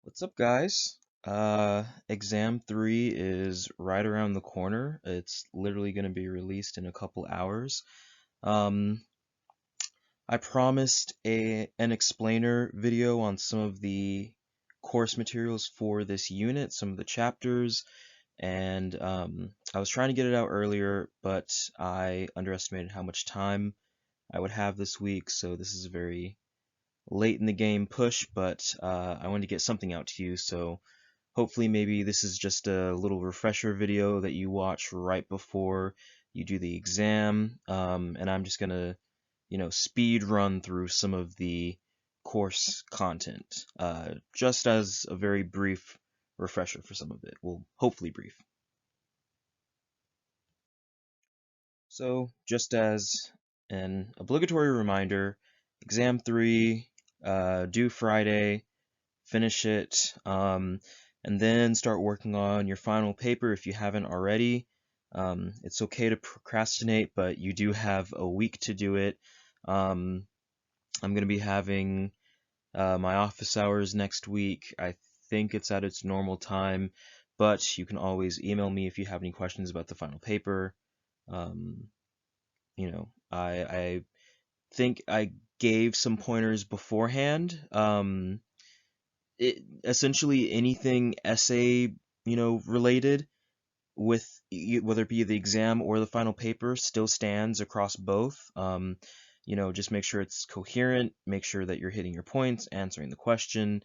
What's up, guys? Exam 3 is right around the corner. It's literally going to be released in a couple hours. Um, I promised an explainer video on some of the course materials for this unit, some of the chapters, and I was trying to get it out earlier, but I underestimated how much time I would have this week, so this is a very late in the game push, but I wanted to get something out to you, so hopefully maybe this is just a little refresher video that you watch right before you do the exam, and I'm just gonna, speed run through some of the course content, just as a very brief refresher for some of it. Well, hopefully brief. So, just as an obligatory reminder, exam 3, due Friday, finish it, and then start working on your final paper if you haven't already. It's okay to procrastinate, but you do have a week to do it. I'm going to be having my office hours next week. I think it's at its normal time, but you can always email me if you have any questions about the final paper. Um, I think I gave some pointers beforehand. Essentially anything essay, related with whether it be the exam or the final paper still stands across both. Just make sure it's coherent, make sure that you're hitting your points, answering the question,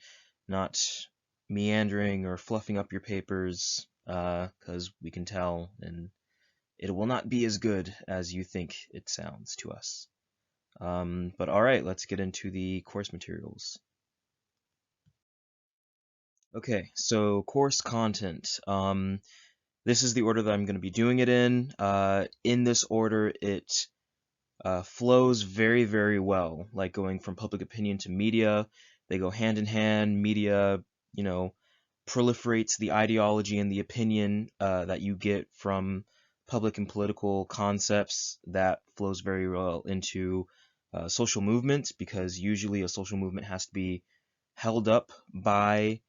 not meandering or fluffing up your papers, because we can tell and it will not be as good as you think it sounds to us. But all right, let's get into the course materials. Okay, so course content. This is the order that I'm going to be doing it in. In this order, it flows very, very well, like going from public opinion to media. They go hand in hand. Media, you know, proliferates the ideology and the opinion that you get from public and political concepts. That flows very well into social movements, because usually a social movement has to be held up by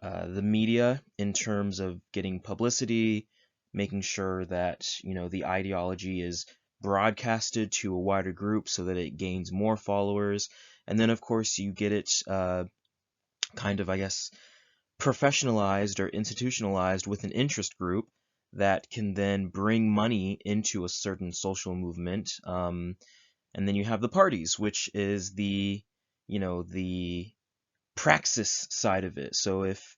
the media in terms of getting publicity, making sure that the ideology is broadcasted to a wider group so that it gains more followers, and then of course you get it kind of, I guess, professionalized or institutionalized with an interest group that can then bring money into a certain social movement. And then you have the parties, which is the praxis side of it. So if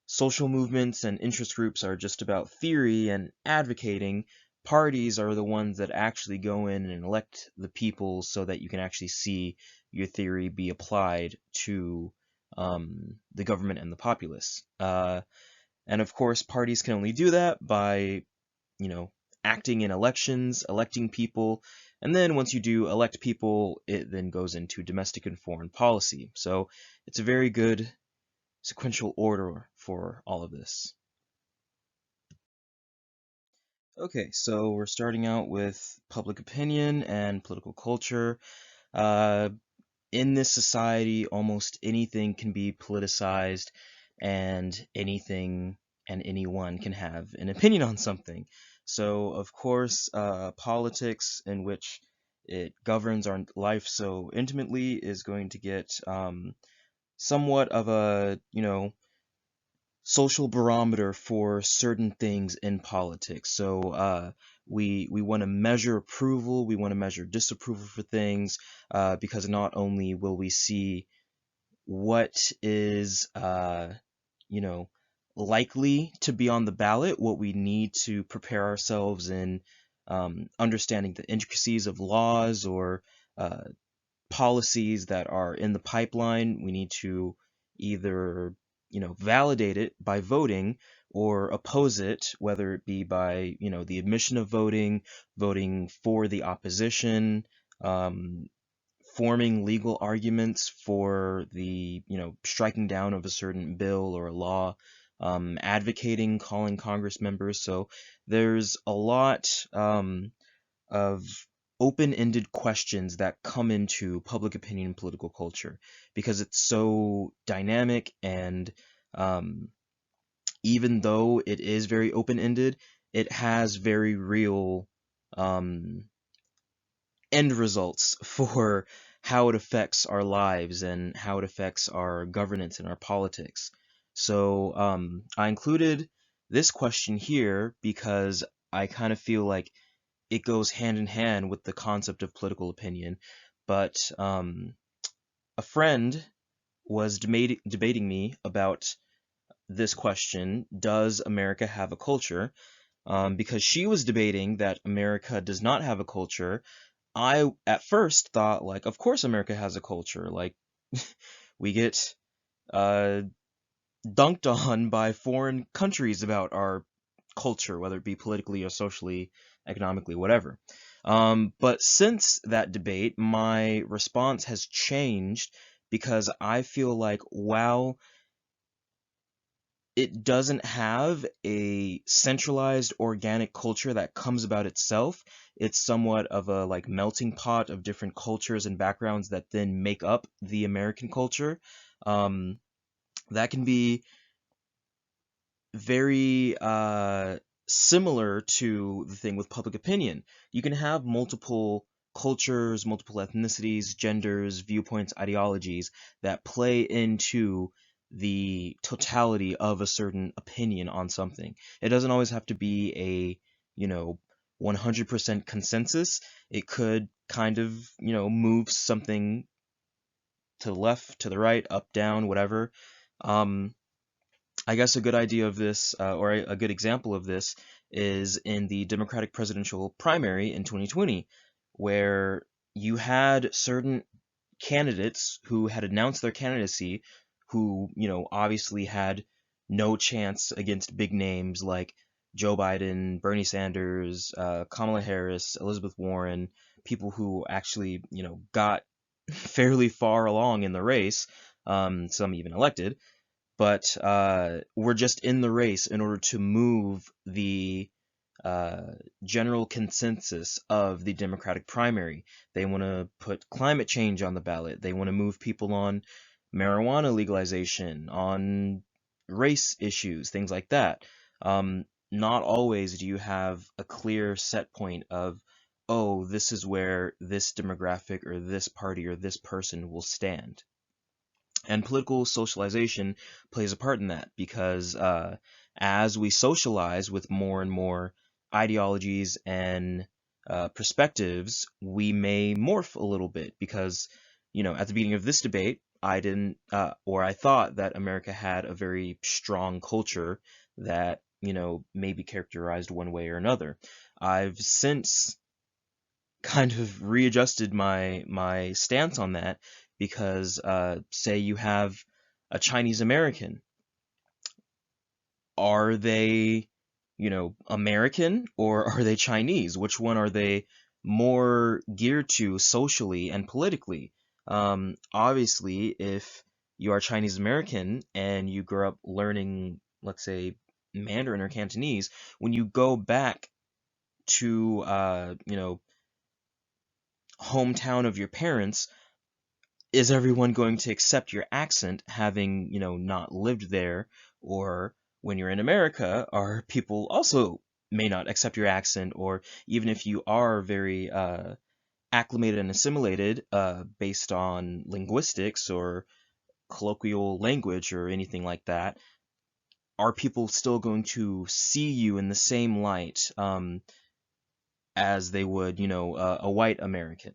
social movements and interest groups are just about theory and advocating, parties are the ones that actually go in and elect the people so that you can actually see your theory be applied to the government and the populace. And of course, parties can only do that by, you know, acting in elections, electing people, and then once you do elect people, it then goes into domestic and foreign policy. So it's a very good sequential order for all of this. Okay, so we're starting out with public opinion and political culture. Uh, in this society, almost anything can be politicized, and anything and anyone can have an opinion on something. So, of course, politics, in which it governs our life so intimately, is going to get somewhat of a, social barometer for certain things in politics. So we want to measure approval, we want to measure disapproval for things, because not only will we see what is you know likely to be on the ballot, what we need to prepare ourselves in, understanding the intricacies of laws or uh, policies that are in the pipeline. We need to either, validate it by voting or oppose it, whether it be by, the admission of voting, voting for the opposition, um, forming legal arguments for the, striking down of a certain bill or a law, advocating, calling Congress members. So there's a lot of open-ended questions that come into public opinion and political culture because it's so dynamic and um, even though it is very open-ended, it has very real um, end results for how it affects our lives and how it affects our governance and our politics. So I included this question here because I kind of feel like it goes hand in hand with the concept of political opinion. But a friend was debating me about this question: does America have a culture? Because she was debating that America does not have a culture. I at first thought, like, of course America has a culture. Like, we get uh, dunked on by foreign countries about our culture, whether it be politically or socially, economically, whatever. But since that debate, my response has changed because I feel like, while it doesn't have a centralized organic culture that comes about itself, it's somewhat of a like melting pot of different cultures and backgrounds that then make up the American culture. Um, that can be very similar to the thing with public opinion. You can have multiple cultures, multiple ethnicities, genders, viewpoints, ideologies that play into the totality of a certain opinion on something. It doesn't always have to be a, 100% consensus. It could kind of, move something to the left, to the right, up, down, whatever. Um, I guess a good idea of this, or a good example of this, is in the Democratic presidential primary in 2020, where you had certain candidates who had announced their candidacy, who, obviously had no chance against big names like Joe Biden, Bernie Sanders, Kamala Harris, Elizabeth Warren, people who actually, got fairly far along in the race, some even elected, but we're just in the race in order to move the uh, general consensus of the Democratic primary. They want to put climate change on the ballot. They want to move people on marijuana legalization, on race issues, things like that. Not always do you have a clear set point of, oh, this is where this demographic or this party or this person will stand. And political socialization plays a part in that because as we socialize with more and more ideologies and perspectives, we may morph a little bit because, at the beginning of this debate, I didn't, or I thought that America had a very strong culture that, may be characterized one way or another. I've since kind of readjusted my stance on that because say you have a Chinese American, are they, American or are they Chinese? Which one are they more geared to socially and politically? Obviously, if you are Chinese American and you grow up learning, let's say, Mandarin or Cantonese, when you go back to hometown of your parents, is everyone going to accept your accent having, not lived there? Or when you're in America, are people also may not accept your accent? Or even if you are very acclimated and assimilated based on linguistics or colloquial language or anything like that, are people still going to see you in the same light as they would, a white American?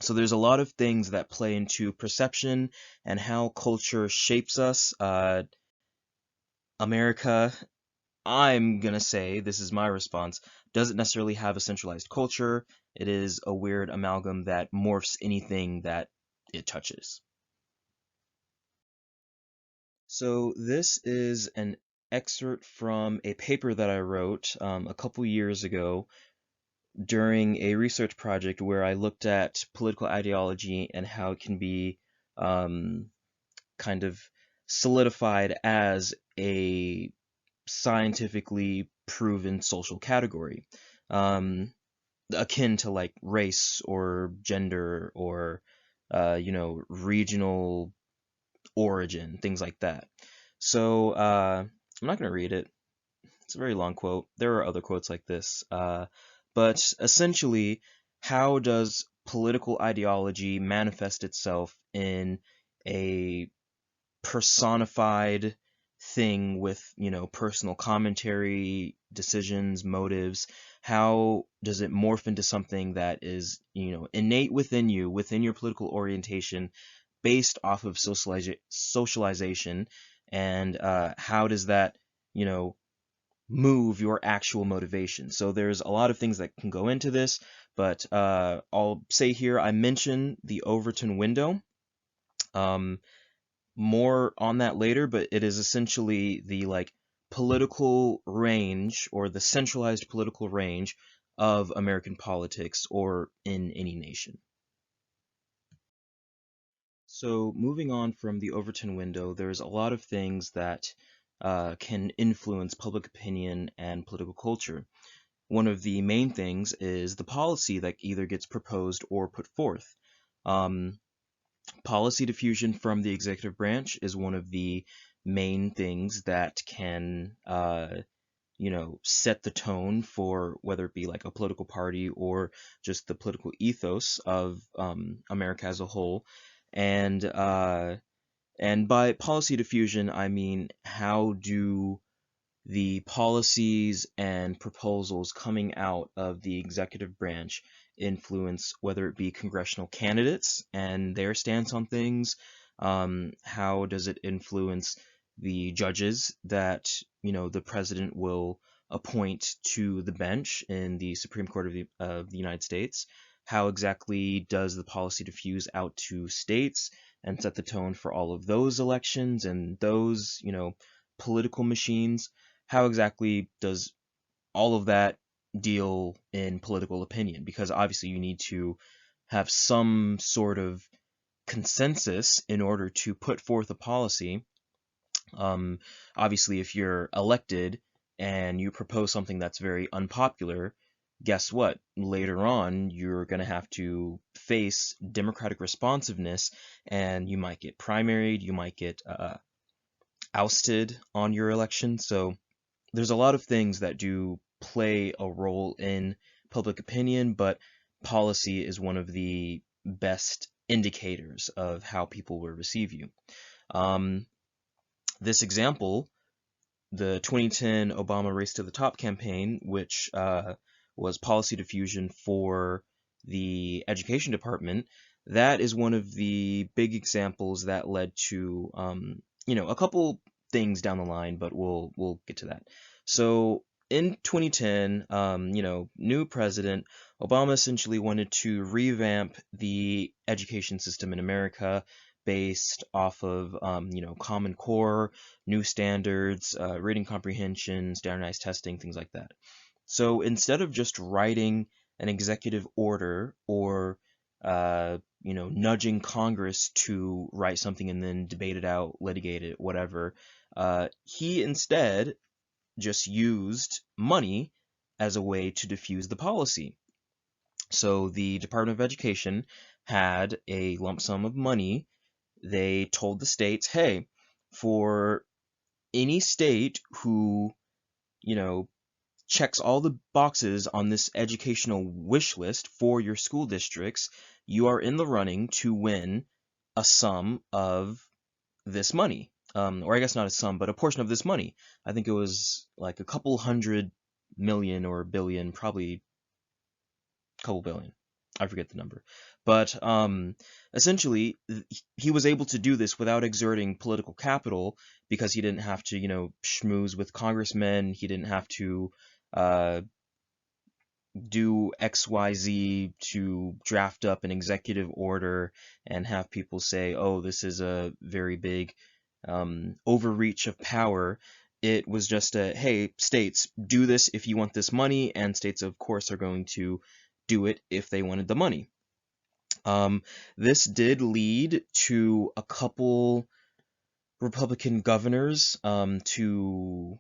So there's a lot of things that play into perception and how culture shapes us. America, I'm gonna say, this is my response, doesn't necessarily have a centralized culture. It is a weird amalgam that morphs anything that it touches. So this is an excerpt from a paper that I wrote a couple years ago during a research project where I looked at political ideology and how it can be um, kind of solidified as a scientifically proven social category. Um, akin to like race or gender or regional origin, things like that. So I'm not going to read it. It's a very long quote. There are other quotes like this. But essentially, how does political ideology manifest itself in a personified thing with, personal commentary, decisions, motives? How does it morph into something that is, innate within you, within your political orientation, based off of socialization, and how does that, you know, move your actual motivation? So there's a lot of things that can go into this, but I'll say here I mentioned the Overton window. Um, More on that later, but it is essentially the like political range or the centralized political range of American politics or in any nation. So moving on from the Overton window, there's a lot of things that can influence public opinion and political culture. One of the main things is the policy that either gets proposed or put forth. Um, Policy diffusion from the executive branch is one of the main things that can, set the tone for whether it be like a political party or just the political ethos of America as a whole. And by policy diffusion, I mean how do the policies and proposals coming out of the executive branch influence whether it be congressional candidates and their stance on things? How does it influence the judges that, the president will appoint to the bench in the Supreme Court of the United States? How exactly does the policy diffuse out to states and set the tone for all of those elections and those, political machines? How exactly does all of that deal in political opinion? Because obviously you need to have some sort of consensus in order to put forth a policy. Um, Obviously, if you're elected and you propose something that's very unpopular, guess what? Later on, you're going to have to face democratic responsiveness, and you might get primaried, you might get ousted on your election. So there's a lot of things that do play a role in public opinion, but policy is one of the best indicators of how people will receive you. Um, this example, the 2010 Obama Race to the Top campaign, which was policy diffusion for the education department, that is one of the big examples that led to a couple things down the line, but we'll get to that. So in 2010, new president Obama essentially wanted to revamp the education system in America based off of Common Core, new standards, reading comprehension, standardized testing, things like that. So instead of just writing an executive order or nudging Congress to write something and then debate it out, litigate it, whatever, he instead just used money as a way to diffuse the policy. So the Department of Education had a lump sum of money. They told the states, hey, for any state who, you know, checks all the boxes on this educational wish list for your school districts, you are in the running to win a sum of this money. Or I guess not a sum, but a portion of this money. I think it was like a couple hundred million or billion, probably a couple billion. I forget the number. But essentially, he was able to do this without exerting political capital because he didn't have to, schmooze with congressmen. He didn't have to uh, do XYZ to draft up an executive order and have people say, oh, this is a very big overreach of power. It was just a, hey, states, do this if you want this money, and states, of course, are going to do it if they wanted the money. This did lead to a couple Republican governors to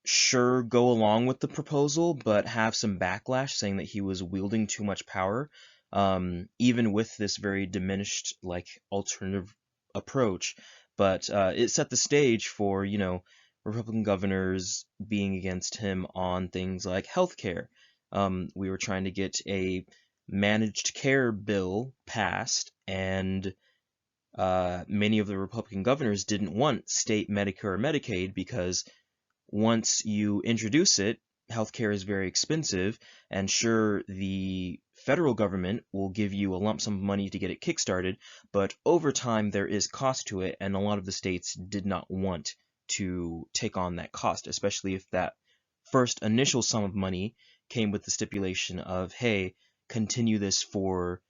sure go along with the proposal, but have some backlash saying that he was wielding too much power, even with this very diminished, like, alternative approach. But it set the stage for, Republican governors being against him on things like healthcare. We were trying to get a managed care bill passed, and many of the Republican governors didn't want state Medicare or Medicaid because once you introduce it, healthcare is very expensive, and sure, the federal government will give you a lump sum of money to get it kickstarted, but over time there is cost to it, and a lot of the states did not want to take on that cost, especially if that first initial sum of money came with the stipulation of, hey, continue this for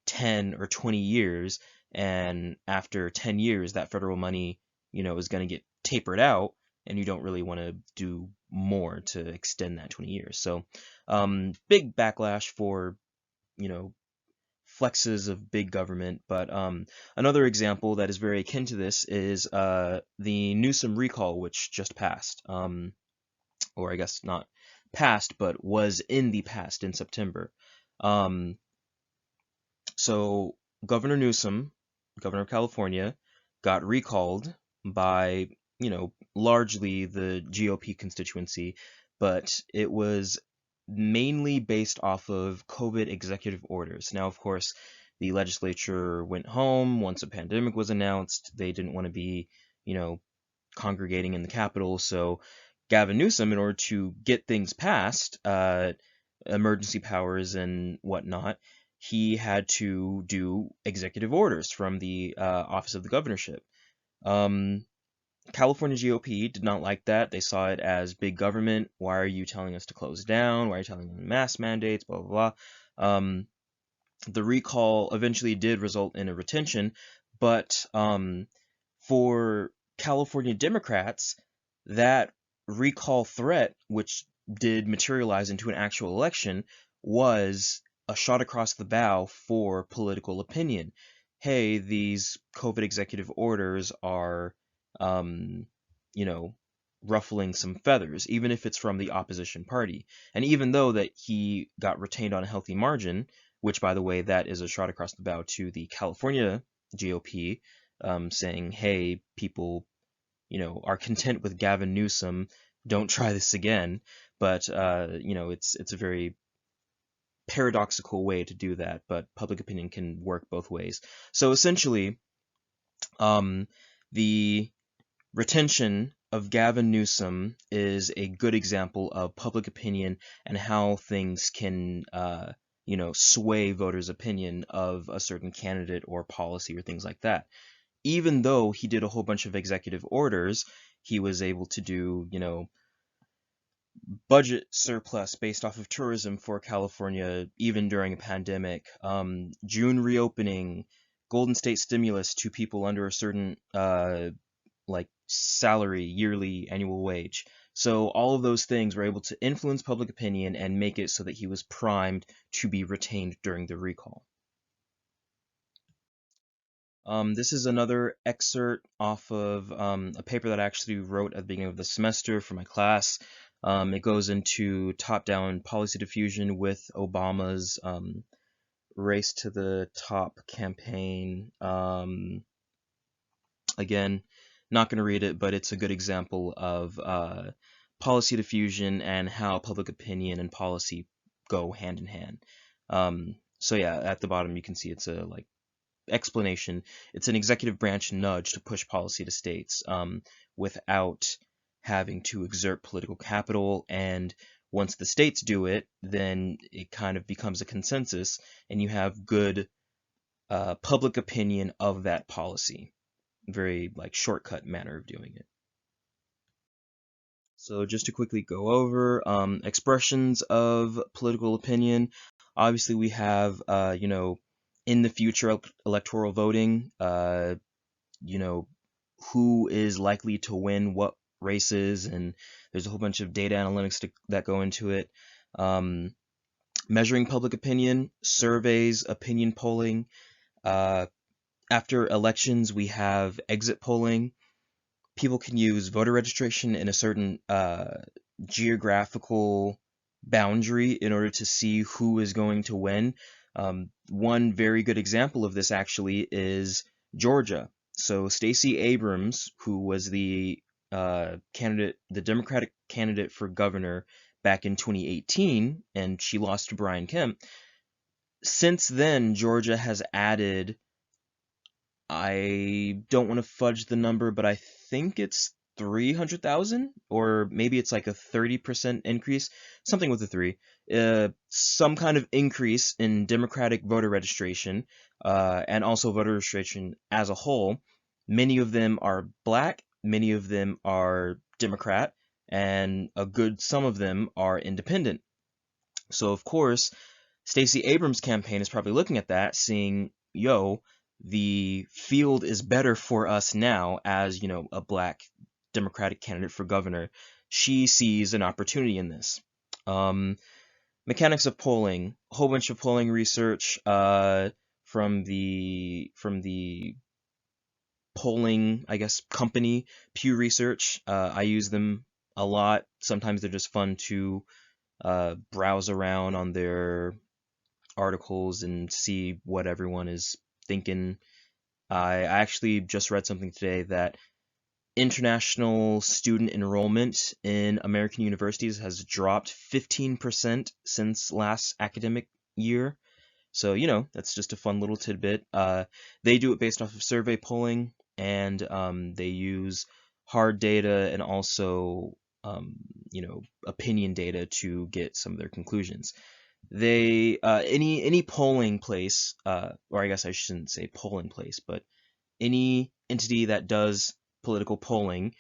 10 or 20 years, and after 10 years that federal money, is going to get tapered out, and you don't really want to do more to extend that 20 years. So big backlash for, flexes of big government. But another example that is very akin to this is the Newsom recall, which just passed, or I guess not passed, but was in the past in September. So Governor Newsom, governor of California, got recalled by, largely the GOP constituency, but it was mainly based off of COVID executive orders. Now, of course, the legislature went home once a pandemic was announced. They didn't want to be, congregating in the Capitol, so Gavin Newsom, in order to get things passed, emergency powers and whatnot, he had to do executive orders from the office of the governorship. California GOP did not like that. They saw it as big government. Why are you telling us to close down? Why are you telling them mask mandates? Blah, blah, blah. The recall eventually did result in a retention, but for California Democrats, that recall threat, which did materialize into an actual election, was a shot across the bow for political opinion. Hey, these COVID executive orders are, you know, ruffling some feathers, even if it's from the opposition party. And even though that he got retained on a healthy margin, which, by the way, that is a shot across the bow to the California GOP, saying, hey, people, are content with Gavin Newsom, don't try this again. But, it's a very paradoxical way to do that, but public opinion can work both ways. So essentially, the retention of Gavin Newsom is a good example of public opinion and how things can, sway voters' opinion of a certain candidate or policy or things like that. Even though he did a whole bunch of executive orders, he was able to do, budget surplus based off of tourism for California, even during a pandemic, June reopening, Golden State stimulus to people under a certain salary, yearly annual wage. So all of those things were able to influence public opinion and make it so that he was primed to be retained during the recall. This is another excerpt off of a paper that I actually wrote at the beginning of the semester for my class. It goes into top-down policy diffusion with Obama's race to the top campaign. Again, not going to read it, but it's a good example of policy diffusion and how public opinion and policy go hand in hand. So yeah, at the bottom you can see it's a explanation. It's an executive branch nudge to push policy to states without having to exert political capital, and once the states do it, then it kind of becomes a consensus, and you have good public opinion of that policy. Very shortcut manner of doing it. So just to quickly go over expressions of political opinion, obviously we have in the future electoral voting, who is likely to win what races, and there's a whole bunch of data analytics that go into it. Measuring public opinion, surveys, opinion polling. After elections, we have exit polling. people can use voter registration in a certain geographical boundary in order to see who is going to win. One very good example of this actually is Georgia. So Stacey Abrams, who was the the Democratic candidate for governor back in 2018, and she lost to Brian Kemp. Since then, Georgia has added, I don't want to fudge the number, but I think it's 300,000, or maybe it's like a 30% increase, something with a three. Some kind of increase in Democratic voter registration, and also voter registration as a whole. Many of them are black, many of them are Democrat, and a good some of them are independent. So of course, Stacey Abrams' campaign is probably looking at that, seeing, yo, the field is better for us now as, a black Democratic candidate for governor. She sees an opportunity in this. Mechanics of polling, a whole bunch of polling research from the polling, I guess, company Pew Research. I use them a lot. Sometimes they're just fun to browse around on their articles and see what everyone is thinking. I actually just read something today that international student enrollment in American universities has dropped 15% since last academic year. So, that's just a fun little tidbit. They do it based off of survey polling, and they use hard data and also, opinion data to get some of their conclusions. They any polling place, or I guess I shouldn't say polling place, but any entity that does political polling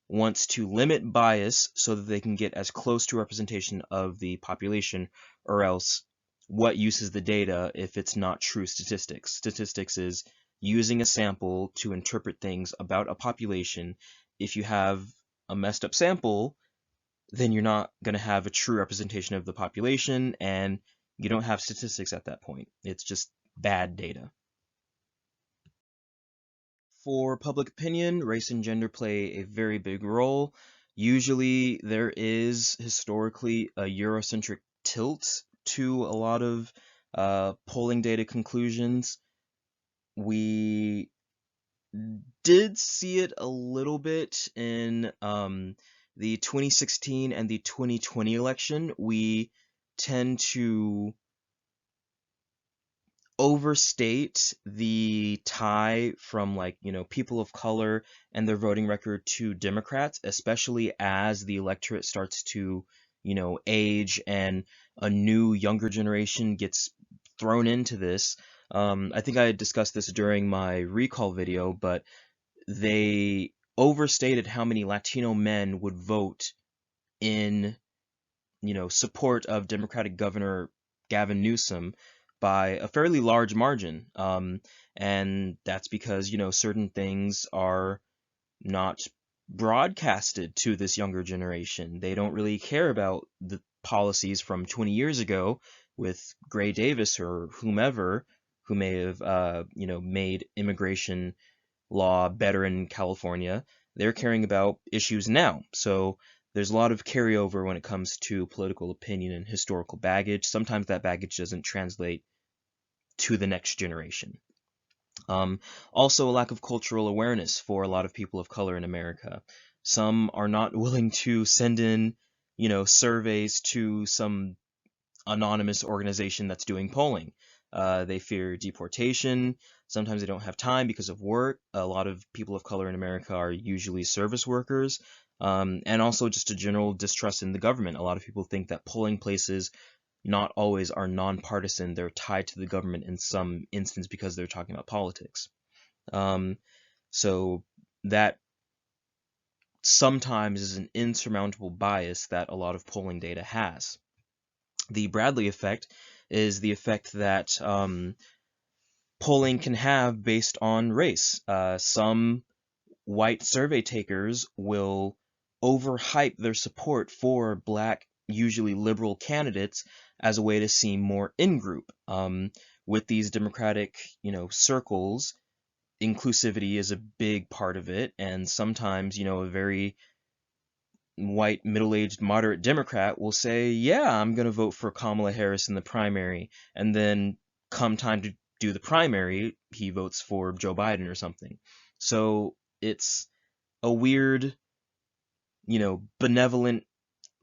wants to limit bias so that they can get as close to representation of the population, or else what use is the data if it's not true statistics? Statistics is using a sample to interpret things about a population. If you have a messed up sample, then you're not going to have a true representation of the population, and you don't have statistics at that point. It's just bad data. For public opinion, race and gender play a very big role. Usually there is historically a Eurocentric tilt to a lot of polling data conclusions. We did see it a little bit in the 2016 and the 2020 election. We tend to overstate the tie from, like, people of color and their voting record to Democrats, especially as the electorate starts to, age and a new younger generation gets thrown into this. I think I had discussed this during my recall video, but they overstated how many Latino men would vote in, support of Democratic Governor Gavin Newsom by a fairly large margin. And that's because, certain things are not broadcasted to this younger generation. They don't really care about the policies from 20 years ago with Gray Davis or whomever who may have, made immigration law better in California. They're caring about issues now. So there's a lot of carryover when it comes to political opinion and historical baggage. Sometimes that baggage doesn't translate to the next generation. Also, a lack of cultural awareness for a lot of people of color in America. Some are not willing to send in, surveys to some anonymous organization that's doing polling. They fear deportation. Sometimes they don't have time because of work. A lot of people of color in America are usually service workers. And also just a general distrust in the government. A lot of people think that polling places not always are nonpartisan. They're tied to the government in some instance because they're talking about politics. So that sometimes is an insurmountable bias that a lot of polling data has. The Bradley effect is the effect that polling can have based on race. Some white survey takers will overhype their support for black, usually liberal candidates as a way to seem more in group. With these Democratic, circles, inclusivity is a big part of it, and sometimes, a very white, middle-aged, moderate Democrat will say, yeah, I'm going to vote for Kamala Harris in the primary, and then come time to do the primary, he votes for Joe Biden or something. So it's a weird, benevolent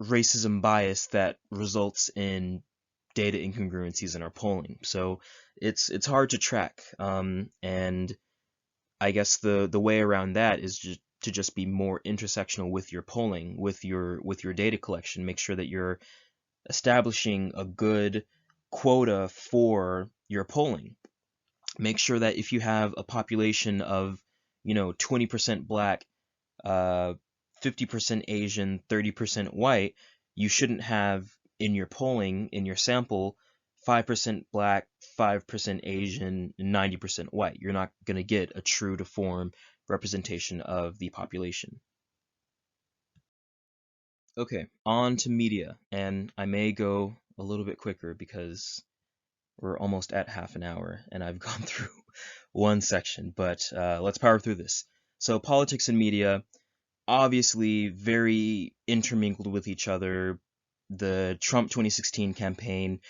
racism bias that results in data incongruencies in our polling. So it's hard to track, and I guess the way around that is just to just be more intersectional with your polling, with your data collection. Make sure that you're establishing a good quota for your polling. Make sure that if you have a population of 20% black, 50% Asian, 30% white, you shouldn't have in your polling, in your sample, 5% black, 5% Asian, 90% white. You're not going to get a true to form representation of the population. Okay, on to media, and I may go a little bit quicker because we're almost at half an hour and I've gone through one section, but let's power through this. So politics and media, obviously very intermingled with each other. The Trump 2016 campaign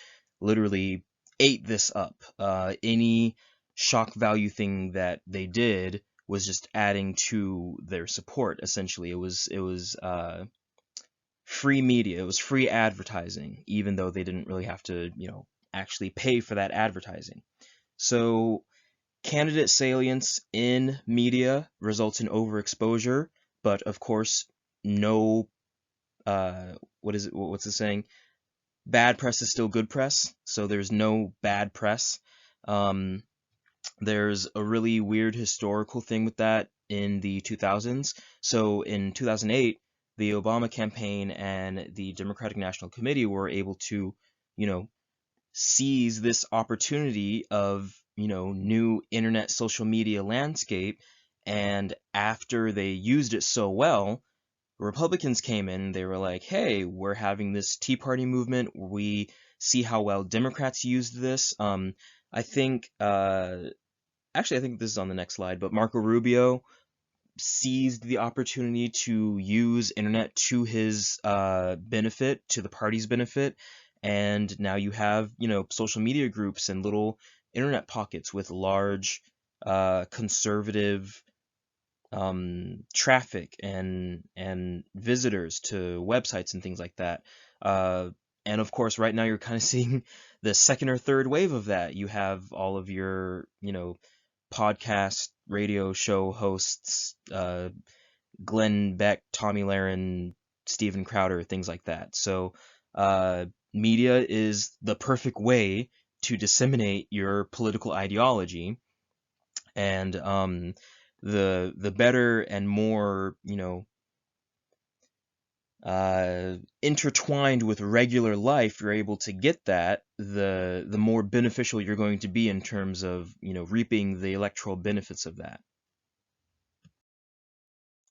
literally ate this up. Any shock value thing that they did was just adding to their support. Essentially, it was free media. It was free advertising, even though they didn't really have to, actually pay for that advertising. So candidate salience in media results in overexposure, but of course, no, what is it? What's the saying? Bad press is still good press, so there's no bad press. Um, there's a really weird historical thing with that in the 2000s. So in 2008, the Obama campaign and the Democratic National Committee were able to, you know, seize this opportunity of, new internet social media landscape. And after they used it so well, Republicans came in, they were like, hey, we're having this Tea Party movement. We see how well Democrats used this. I think, actually, I think this is on the next slide, but Marco Rubio seized the opportunity to use internet to his benefit, to the party's benefit, and now you have, social media groups and little internet pockets with large conservative traffic and visitors to websites and things like that. Uh, and of course, right now you're kind of seeing the second or third wave of that. You have all of your, podcast radio show hosts, Glenn Beck, Tommy Lahren, Steven Crowder, things like that. So media is the perfect way to disseminate your political ideology, and the better and more, intertwined with regular life you're able to get that, the more beneficial you're going to be in terms of, reaping the electoral benefits of that.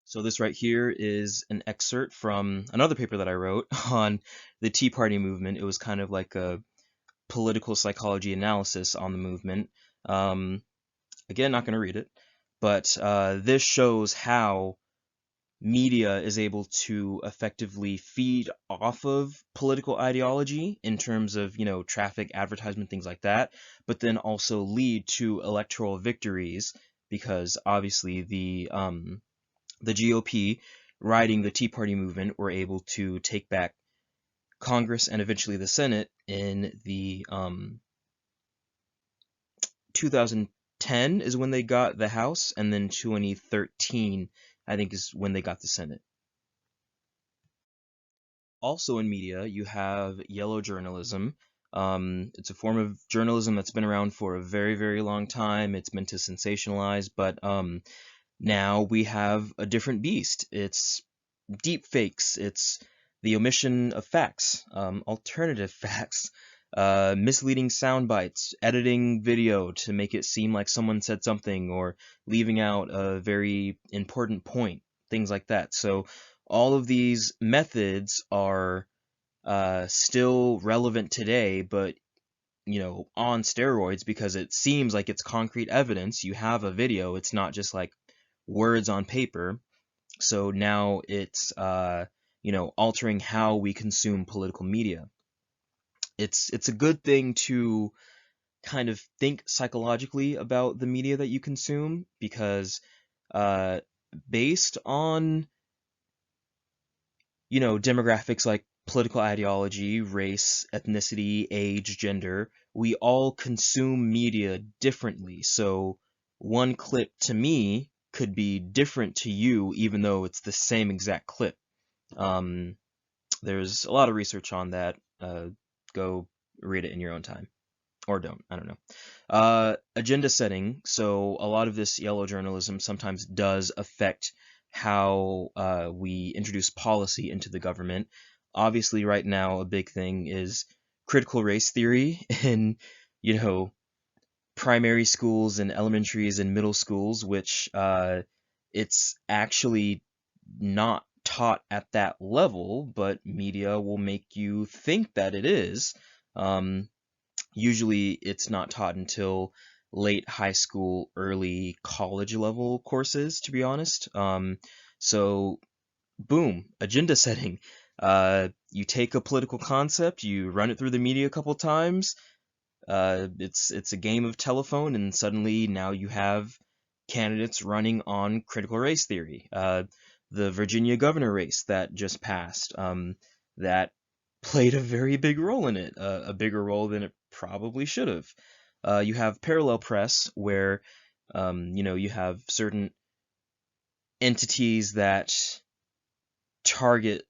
So this right here is an excerpt from another paper that I wrote on the Tea Party movement. It was kind of like a political psychology analysis on the movement. Again, not going to read it, but this shows how media is able to effectively feed off of political ideology in terms of, traffic, advertisement, things like that, but then also lead to electoral victories, because obviously the GOP riding the Tea Party movement were able to take back Congress and eventually the Senate in the 2010 is when they got the House, and then 2013 I think is when they got the Senate. Also in media, you have yellow journalism. It's a form of journalism that's been around for a very, very long time. It's meant to sensationalize, but now we have a different beast. It's deep fakes. It's the omission of facts, alternative facts, misleading sound bites, editing video to make it seem like someone said something, or leaving out a very important point, things like that. So all of these methods are still relevant today, but on steroids because it seems like it's concrete evidence. You have a video, it's not just like words on paper. So now it's altering how we consume political media. It's a good thing to kind of think psychologically about the media that you consume because uh, based on demographics like political ideology, race, ethnicity, age, gender, we all consume media differently. So one clip to me could be different to you, even though it's the same exact clip. Um, there's a lot of research on that. Go read it in your own time. Or don't, I don't know. Agenda setting. So a lot of this yellow journalism sometimes does affect how we introduce policy into the government. Obviously, right now, a big thing is critical race theory in, you know, primary schools and elementaries and middle schools, which it's actually not taught at that level, but media will make you think that it is. Um, Usually it's not taught until late high school, early college level courses, to be honest. So boom, agenda setting. You take a political concept, you run it through the media a couple times. It's a game of telephone, and suddenly now you have candidates running on critical race theory. The Virginia governor race that just passed, that played a very big role in it, a bigger role than it probably should have. You have parallel press where, you have certain entities that target,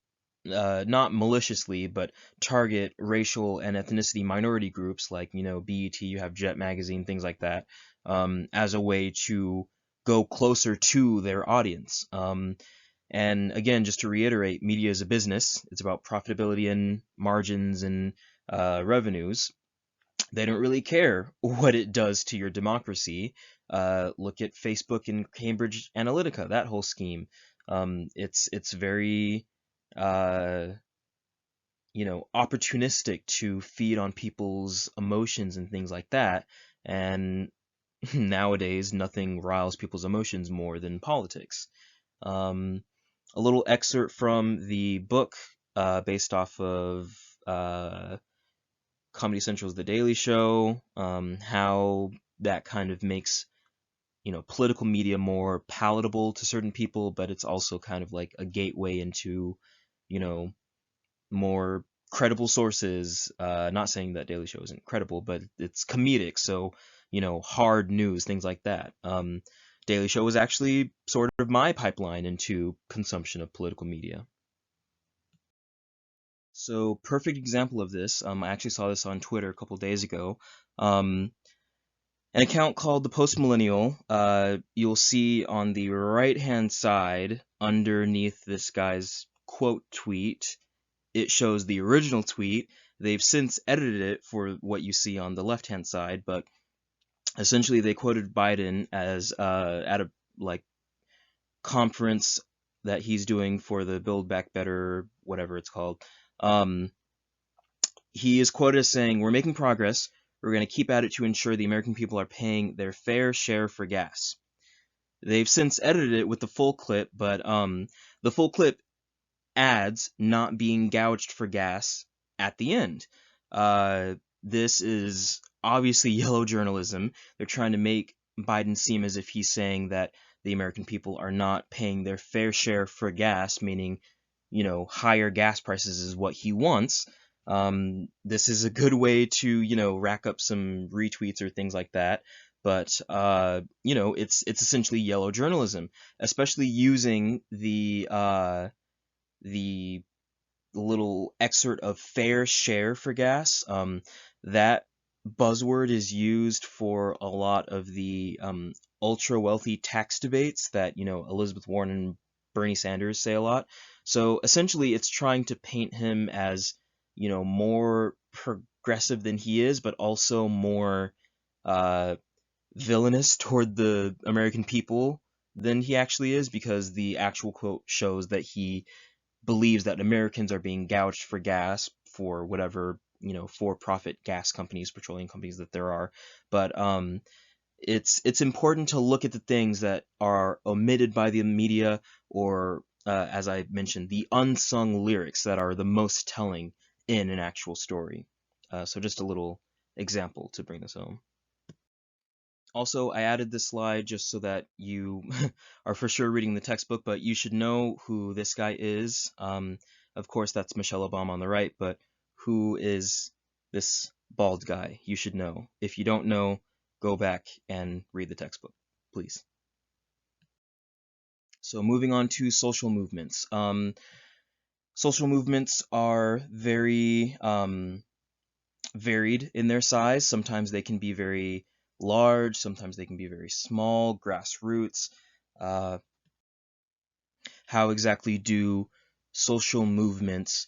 not maliciously, but target racial and ethnicity minority groups like, BET, you have Jet Magazine, things like that, as a way to go closer to their audience. And again, just to reiterate, media is a business. It's about profitability and margins and revenues. They don't really care what it does to your democracy. Look at Facebook and Cambridge Analytica, that whole scheme. It's very uh, opportunistic to feed on people's emotions and things like that. And nowadays, nothing riles people's emotions more than politics. Um, a little excerpt from the book based off of Comedy Central's The Daily Show, how that kind of makes political media more palatable to certain people, but it's also kind of like a gateway into you know more credible sources. Not saying that Daily Show isn't credible, but it's comedic, so hard news, things like that. Daily Show was actually sort of my pipeline into consumption of political media. So perfect example of this. I actually saw this on Twitter a couple days ago. Um, an account called the Post Millennial. You'll see on the right hand side underneath this guy's quote tweet, it shows the original tweet. They've since edited it for what you see on the left hand side, but essentially they quoted Biden as at a like conference that he's doing for the Build Back Better, whatever it's called. Um, he is quoted as saying, "We're making progress. We're going to keep at it to ensure the American people are paying their fair share for gas." They've since edited it with the full clip, but the full clip adds not being gouged for gas at the end. This is obviously yellow journalism. They're trying to make Biden seem as if he's saying that the American people are not paying their fair share for gas, meaning, higher gas prices is what he wants. This is a good way to, rack up some retweets or things like that. But it's essentially yellow journalism, especially using the little excerpt of fair share for gas. That buzzword is used for a lot of the ultra wealthy tax debates that Elizabeth Warren and Bernie Sanders say a lot. So essentially, it's trying to paint him as more progressive than he is, but also more uh, villainous toward the American people than he actually is, because the actual quote shows that he believes that Americans are being gouged for gas for whatever for-profit gas companies, petroleum companies that there are. But it's important to look at the things that are omitted by the media, or as I mentioned, the unsung lyrics that are the most telling in an actual story. So just a little example to bring this home. Also, I added this slide just so that you are for sure reading the textbook, but you should know who this guy is. Of course, that's Michelle Obama on the right, but who is this bald guy? You should know. If you don't know, go back and read the textbook, please. So moving on to social movements. Social movements are very varied in their size. Sometimes they can be very large, sometimes they can be very small, grassroots. Uh, how exactly do social movements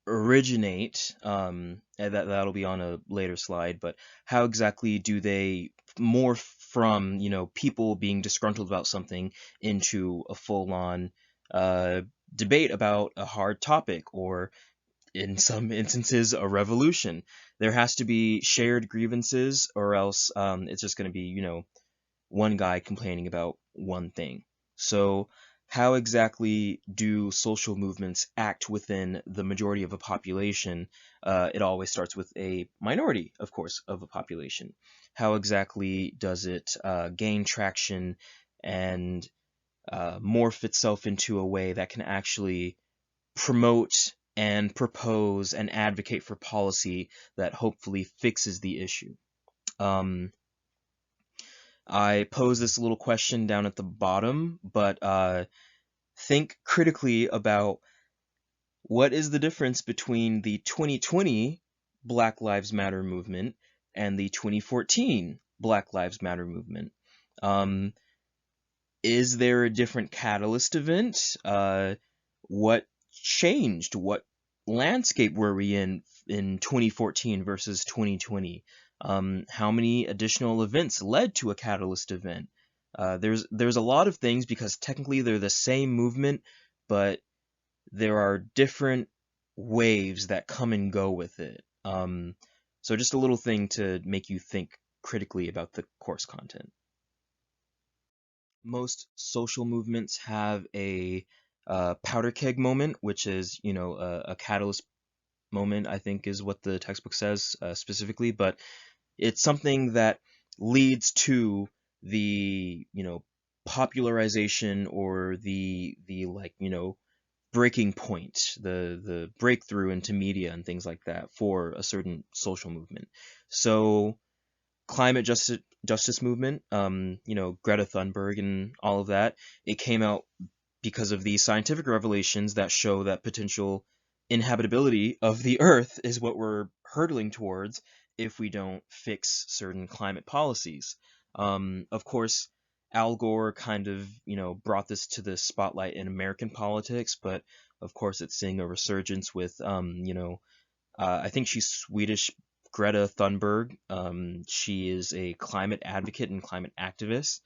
originate? And that'll be on a later slide, but how exactly do they morph from, people being disgruntled about something into a full-on debate about a hard topic, or in some instances, a revolution? There has to be shared grievances, or else it's just going to be, one guy complaining about one thing. So, how exactly do social movements act within the majority of a population? It always starts with a minority, of course, of a population. How exactly does it gain traction and morph itself into a way that can actually promote and propose and advocate for policy that hopefully fixes the issue? Um, I pose this little question down at the bottom, but think critically about what is the difference between the 2020 Black Lives Matter movement and the 2014 Black Lives Matter movement. Um, is there a different catalyst event? What changed? What landscape were we in 2014 versus 2020? How many additional events led to a catalyst event? There's a lot of things, because technically they're the same movement, but there are different waves that come and go with it. So just a little thing to make you think critically about the course content. Most social movements have a powder keg moment, which is, a catalyst moment, I think is what the textbook says specifically, but it's something that leads to the, popularization, or the like, breaking point, the breakthrough into media and things like that for a certain social movement. So climate justice movement, Greta Thunberg and all of that, it came out because of these scientific revelations that show that potential inhabitability of the Earth is what we're hurtling towards if we don't fix certain climate policies. Of course, Al Gore kind of, brought this to the spotlight in American politics, but of course it's seeing a resurgence with, I think she's Swedish, Greta Thunberg. She is a climate advocate and climate activist,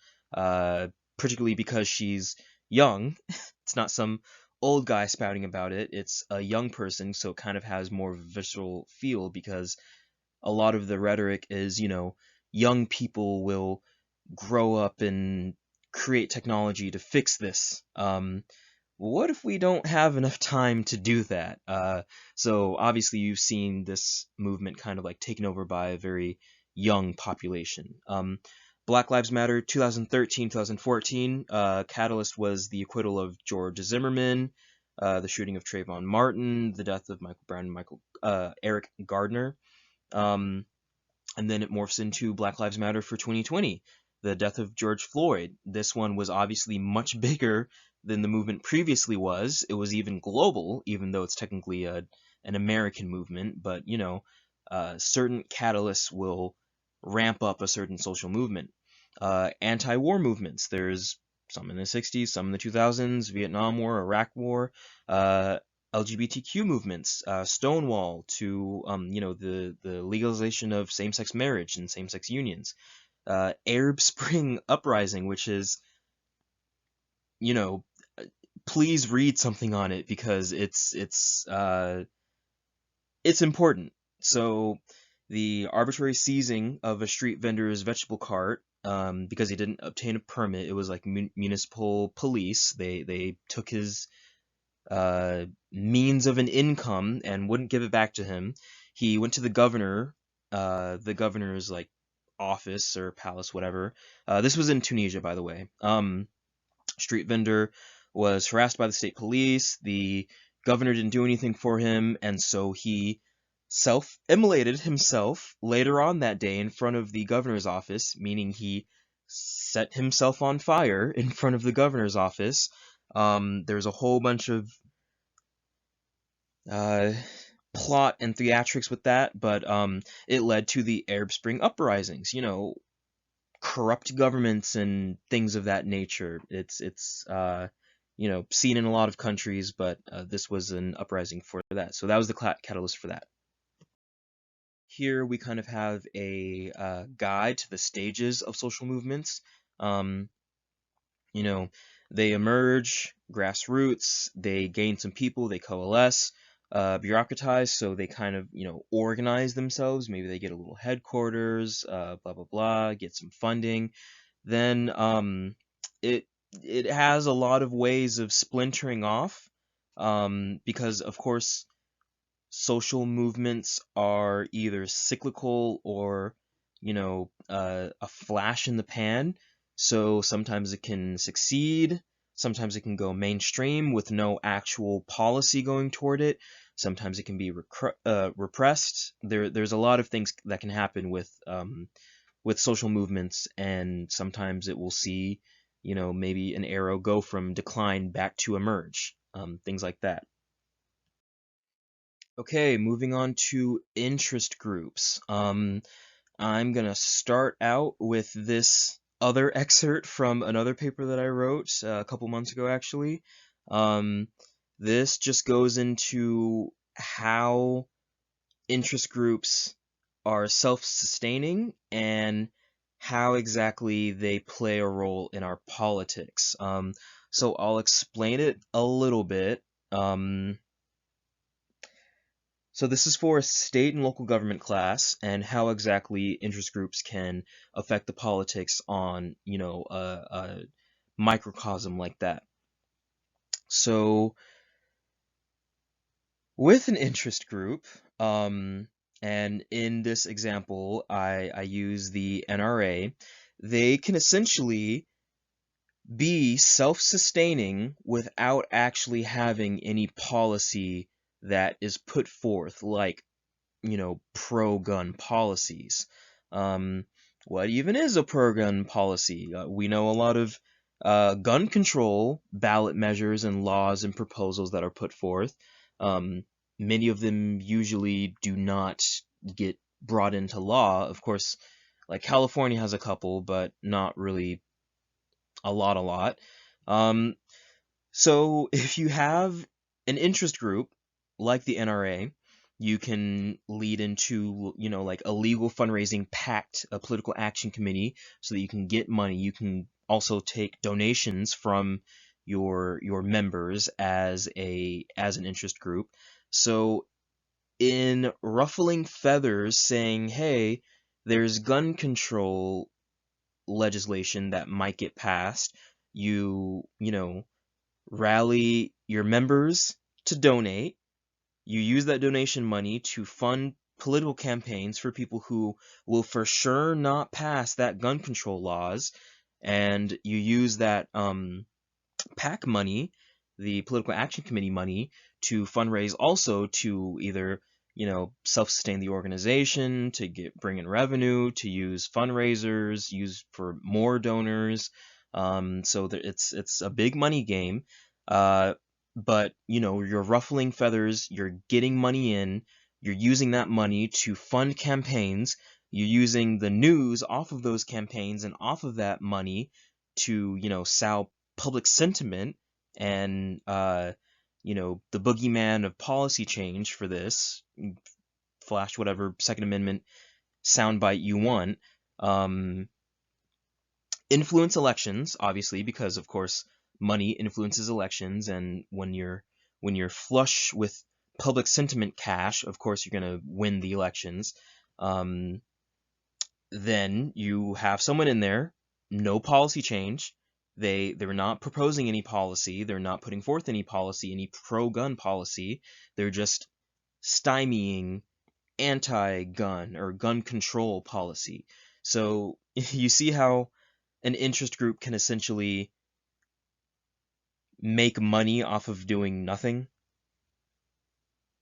particularly because she's young. It's not some old guy spouting about it. It's a young person, so it kind of has more visceral feel, because a lot of the rhetoric is, young people will grow up and create technology to fix this. What if we don't have enough time to do that? So obviously you've seen this movement kind of like taken over by a very young population. Black Lives Matter 2013, 2014, catalyst was the acquittal of George Zimmerman, the shooting of Trayvon Martin, the death of Michael Brown and Eric Gardner. Um, and then it morphs into Black Lives Matter for 2020, the death of George Floyd. This one was obviously much bigger than the movement previously was. It was even global, even though it's technically an American movement. But, certain catalysts will ramp up a certain social movement. Anti-war movements. There's some in the 60s, some in the 2000s, Vietnam War, Iraq War. LGBTQ movements, Stonewall, to the legalization of same-sex marriage and same-sex unions, Arab Spring uprising, which is, you know please read something on it, because it's important. So the arbitrary seizing of a street vendor's vegetable cart, because he didn't obtain a permit, it was like municipal police. They took his means of an income and wouldn't give it back to him. He went to the governor's like office or palace, whatever. This was in Tunisia, by the way. Street vendor was harassed by the state police. The governor didn't do anything for him, and so he self-immolated himself later on that day in front of the governor's office, meaning he set himself on fire in front of the governor's office. There's a whole bunch of uh, plot and theatrics with that, but it led to the Arab Spring uprisings. Corrupt governments and things of that nature. It's seen in a lot of countries, but this was an uprising for that. So that was the catalyst for that. Here we kind of have a guide to the stages of social movements. Um, you know, they emerge, grassroots, they gain some people, they coalesce, bureaucratize, so they kind of, organize themselves. Maybe they get a little headquarters, blah, blah, blah, get some funding. Then it it has a lot of ways of splintering off, because of course social movements are either cyclical or a flash in the pan. So sometimes it can succeed, sometimes it can go mainstream with no actual policy going toward it, sometimes it can be repressed. There's a lot of things that can happen with social movements, and sometimes it will see, maybe an arrow go from decline back to emerge, things like that. Okay, moving on to interest groups. I'm gonna start out with this other excerpt from another paper that I wrote a couple months ago, actually. Um, this just goes into how interest groups are self-sustaining and how exactly they play a role in our politics. So I'll explain it a little bit. So this is for a state and local government class, and how exactly interest groups can affect the politics on, a microcosm like that. So with an interest group, and in this example, I use the NRA, they can essentially be self-sustaining without actually having any policy that is put forth, like pro-gun policies. Um, what even is a pro-gun policy? We know a lot of gun control ballot measures and laws and proposals that are put forth. Um, Many of them usually do not get brought into law. Of course, like California has a couple, but not really a lot. Um, so if you have an interest group like the NRA, you can lead into, like a legal fundraising pact, a political action committee, so that you can get money. You can also take donations from your members as an interest group. So in ruffling feathers saying, hey, there's gun control legislation that might get passed, you rally your members to donate. You use that donation money to fund political campaigns for people who will for sure not pass that gun control laws, and you use that PAC money, the political action committee money, to fundraise also to either self-sustain the organization, to bring in revenue, to use fundraisers, use for more donors. So that it's a big money game. But you're ruffling feathers, you're getting money in, you're using that money to fund campaigns, you're using the news off of those campaigns and off of that money to sow public sentiment, and the boogeyman of policy change for this, flash whatever Second Amendment soundbite you want. Influence elections, obviously, because of course money influences elections, and when you're flush with public sentiment cash, of course you're going to win the elections. Um, then you have someone in there, no policy change. They're not proposing any policy. They're not putting forth any policy, any pro-gun policy. They're just stymieing anti-gun or gun control policy. So you see how an interest group can essentially make money off of doing nothing.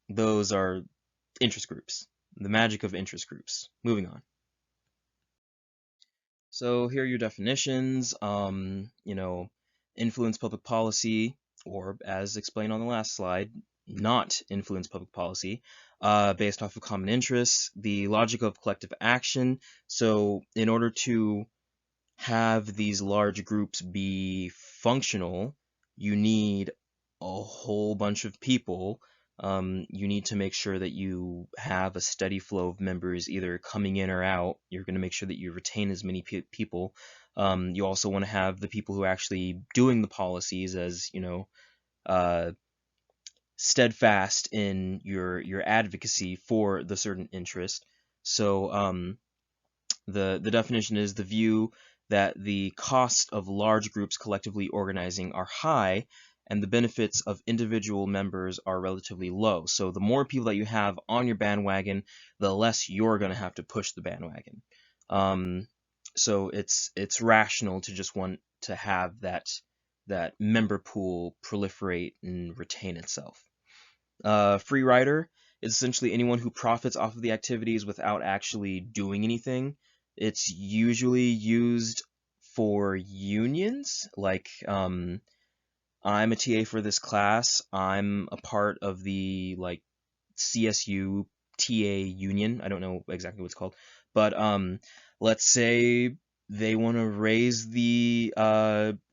Those are interest groups. The magic of interest groups. Moving on. So here are your definitions. Influence public policy, or as explained on the last slide, not influence public policy, based off of common interests, the logic of collective action. So in order to have these large groups be functional, you need a whole bunch of people. You need to make sure that you have a steady flow of members either coming in or out. You're going to make sure that you retain as many people. You also want to have the people who are actually doing the policies as, uh, steadfast in your advocacy for the certain interest. So the definition is the view that the cost of large groups collectively organizing are high and the benefits of individual members are relatively low. So the more people that you have on your bandwagon, the less you're going to have to push the bandwagon. So it's rational to just want to have that member pool proliferate and retain itself. Free rider is essentially anyone who profits off of the activities without actually doing anything. It's usually used for unions, like I'm a TA for this class. I'm a part of the like CSU TA union. I don't know exactly what it's called, but let's say they want to raise the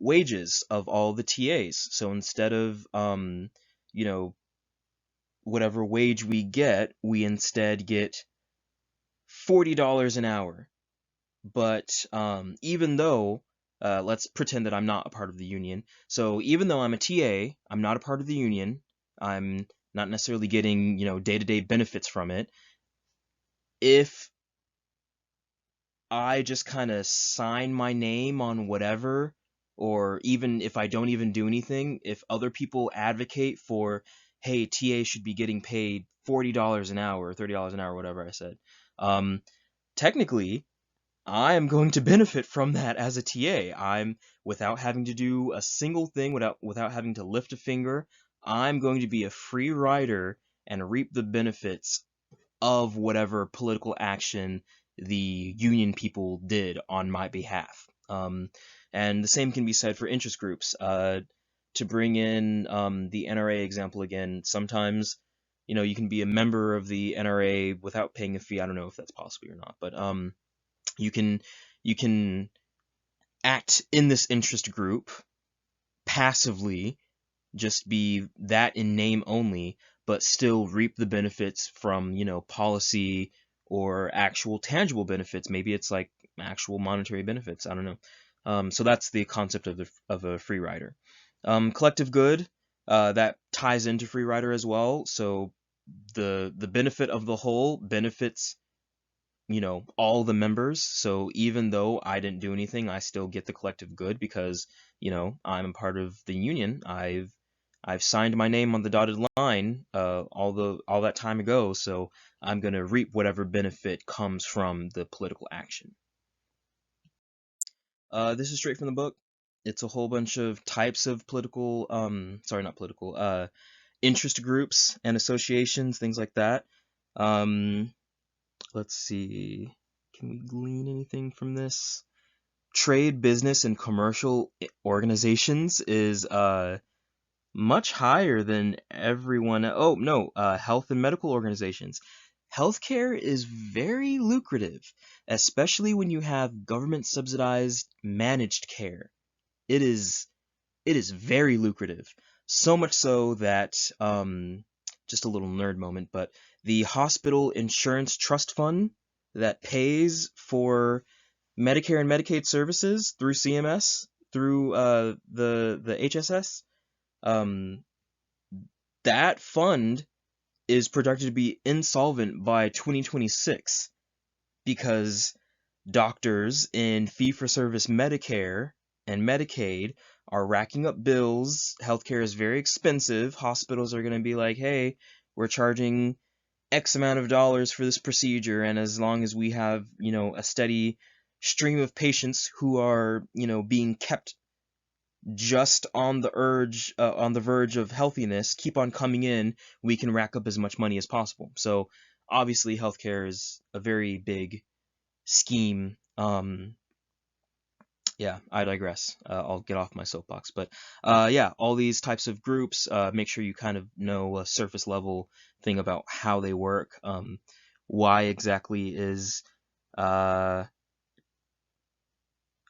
wages of all the TAs. So instead of whatever wage we get, we instead get $40 an hour. But even though, let's pretend that I'm not a part of the union. So even though I'm a TA, I'm not a part of the union. I'm not necessarily getting, day-to-day benefits from it. If I just kind of sign my name on whatever, or even if I don't even do anything, if other people advocate for, hey, TA should be getting paid $40 an hour, or $30 an hour, whatever I said, technically, I am going to benefit from that as a TA. Without having to do a single thing, without having to lift a finger, I'm going to be a free rider and reap the benefits of whatever political action the union people did on my behalf. And the same can be said for interest groups. To bring in the NRA example again, sometimes you can be a member of the NRA without paying a fee. I don't know if that's possible or not, but you can act in this interest group passively, just be that in name only, but still reap the benefits from, policy or actual tangible benefits. Maybe it's like actual monetary benefits. I don't know. So that's the concept of a free rider. Collective good, that ties into free rider as well. So the benefit of the whole benefits all the members. So even though I didn't do anything, I still get the collective good because I'm a part of the union. I've signed my name on the dotted line all that time ago, so I'm going to reap whatever benefit comes from the political action. This is straight from the book. It's a whole bunch of types of political sorry, not political, interest groups and associations, things like that. Let's see. Can we glean anything from this? Trade, business, and commercial organizations is much higher than everyone. Oh, no, health and medical organizations. Healthcare is very lucrative, especially when you have government subsidized managed care. It is very lucrative. So much so that just a little nerd moment, but the hospital insurance trust fund that pays for Medicare and Medicaid services through CMS, through the HSS, that fund is projected to be insolvent by 2026 because doctors in fee-for-service Medicare and Medicaid are racking up bills. Healthcare is very expensive. Hospitals are going to be like, hey, we're charging X amount of dollars for this procedure, and as long as we have, a steady stream of patients who are, being kept just on the verge of healthiness, keep on coming in, we can rack up as much money as possible. So obviously, healthcare is a very big scheme. Yeah, I digress. I'll get off my soapbox. But yeah, all these types of groups, make sure you kind of know a surface level thing about how they work. Why exactly is uh,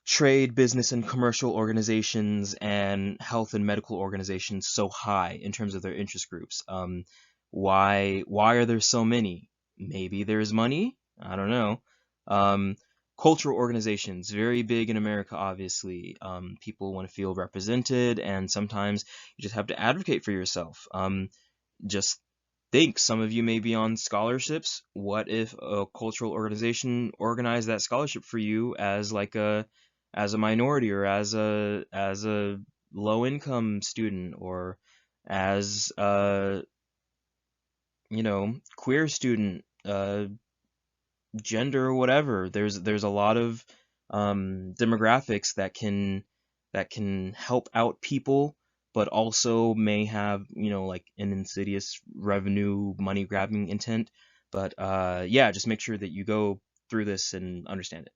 trade, business, and commercial organizations and health and medical organizations so high in terms of their interest groups? Why are there so many? Maybe there's money. I don't know. Um, Cultural organizations, very big in America, obviously. People want to feel represented, and sometimes you just have to advocate for yourself. Just think, some of you may be on scholarships. What if a cultural organization organized that scholarship for you as like a minority, or as a low income student, or as a queer student, gender, or whatever. There's a lot of demographics that can help out people, but also may have, like an insidious revenue money grabbing intent. But yeah, just make sure that you go through this and understand it.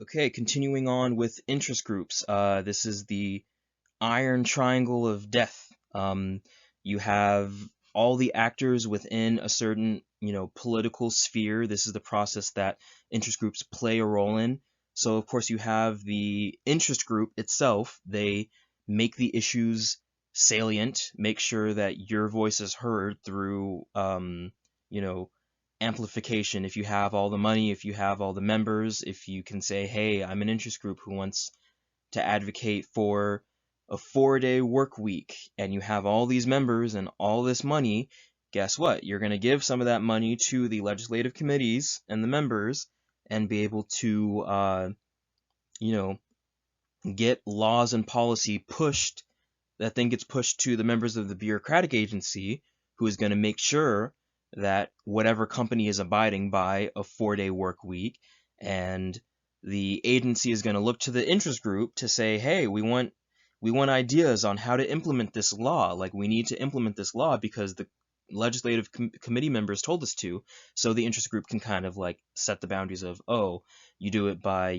Okay, continuing on with interest groups. This is the iron triangle of death. You have all the actors within a certain, political sphere. This is the process that interest groups play a role in. So, of course, you have the interest group itself. They make the issues salient, make sure that your voice is heard through, you know, amplification. If you have all the money, if you have all the members, if you can say, hey, I'm an interest group who wants to advocate for a 4-day work week, and you have all these members and all this money, guess what? You're going to give some of that money to the legislative committees and the members and be able to, you know, get laws and policy pushed. That then gets pushed to the members of the bureaucratic agency, who is going to make sure that whatever company is abiding by a 4-day work week, and the agency is going to look to the interest group to say, hey, we want ideas on how to implement this law. Like, we need to implement this law because the legislative committee members told us to. So the interest group can kind of like set the boundaries of, oh, you do it by,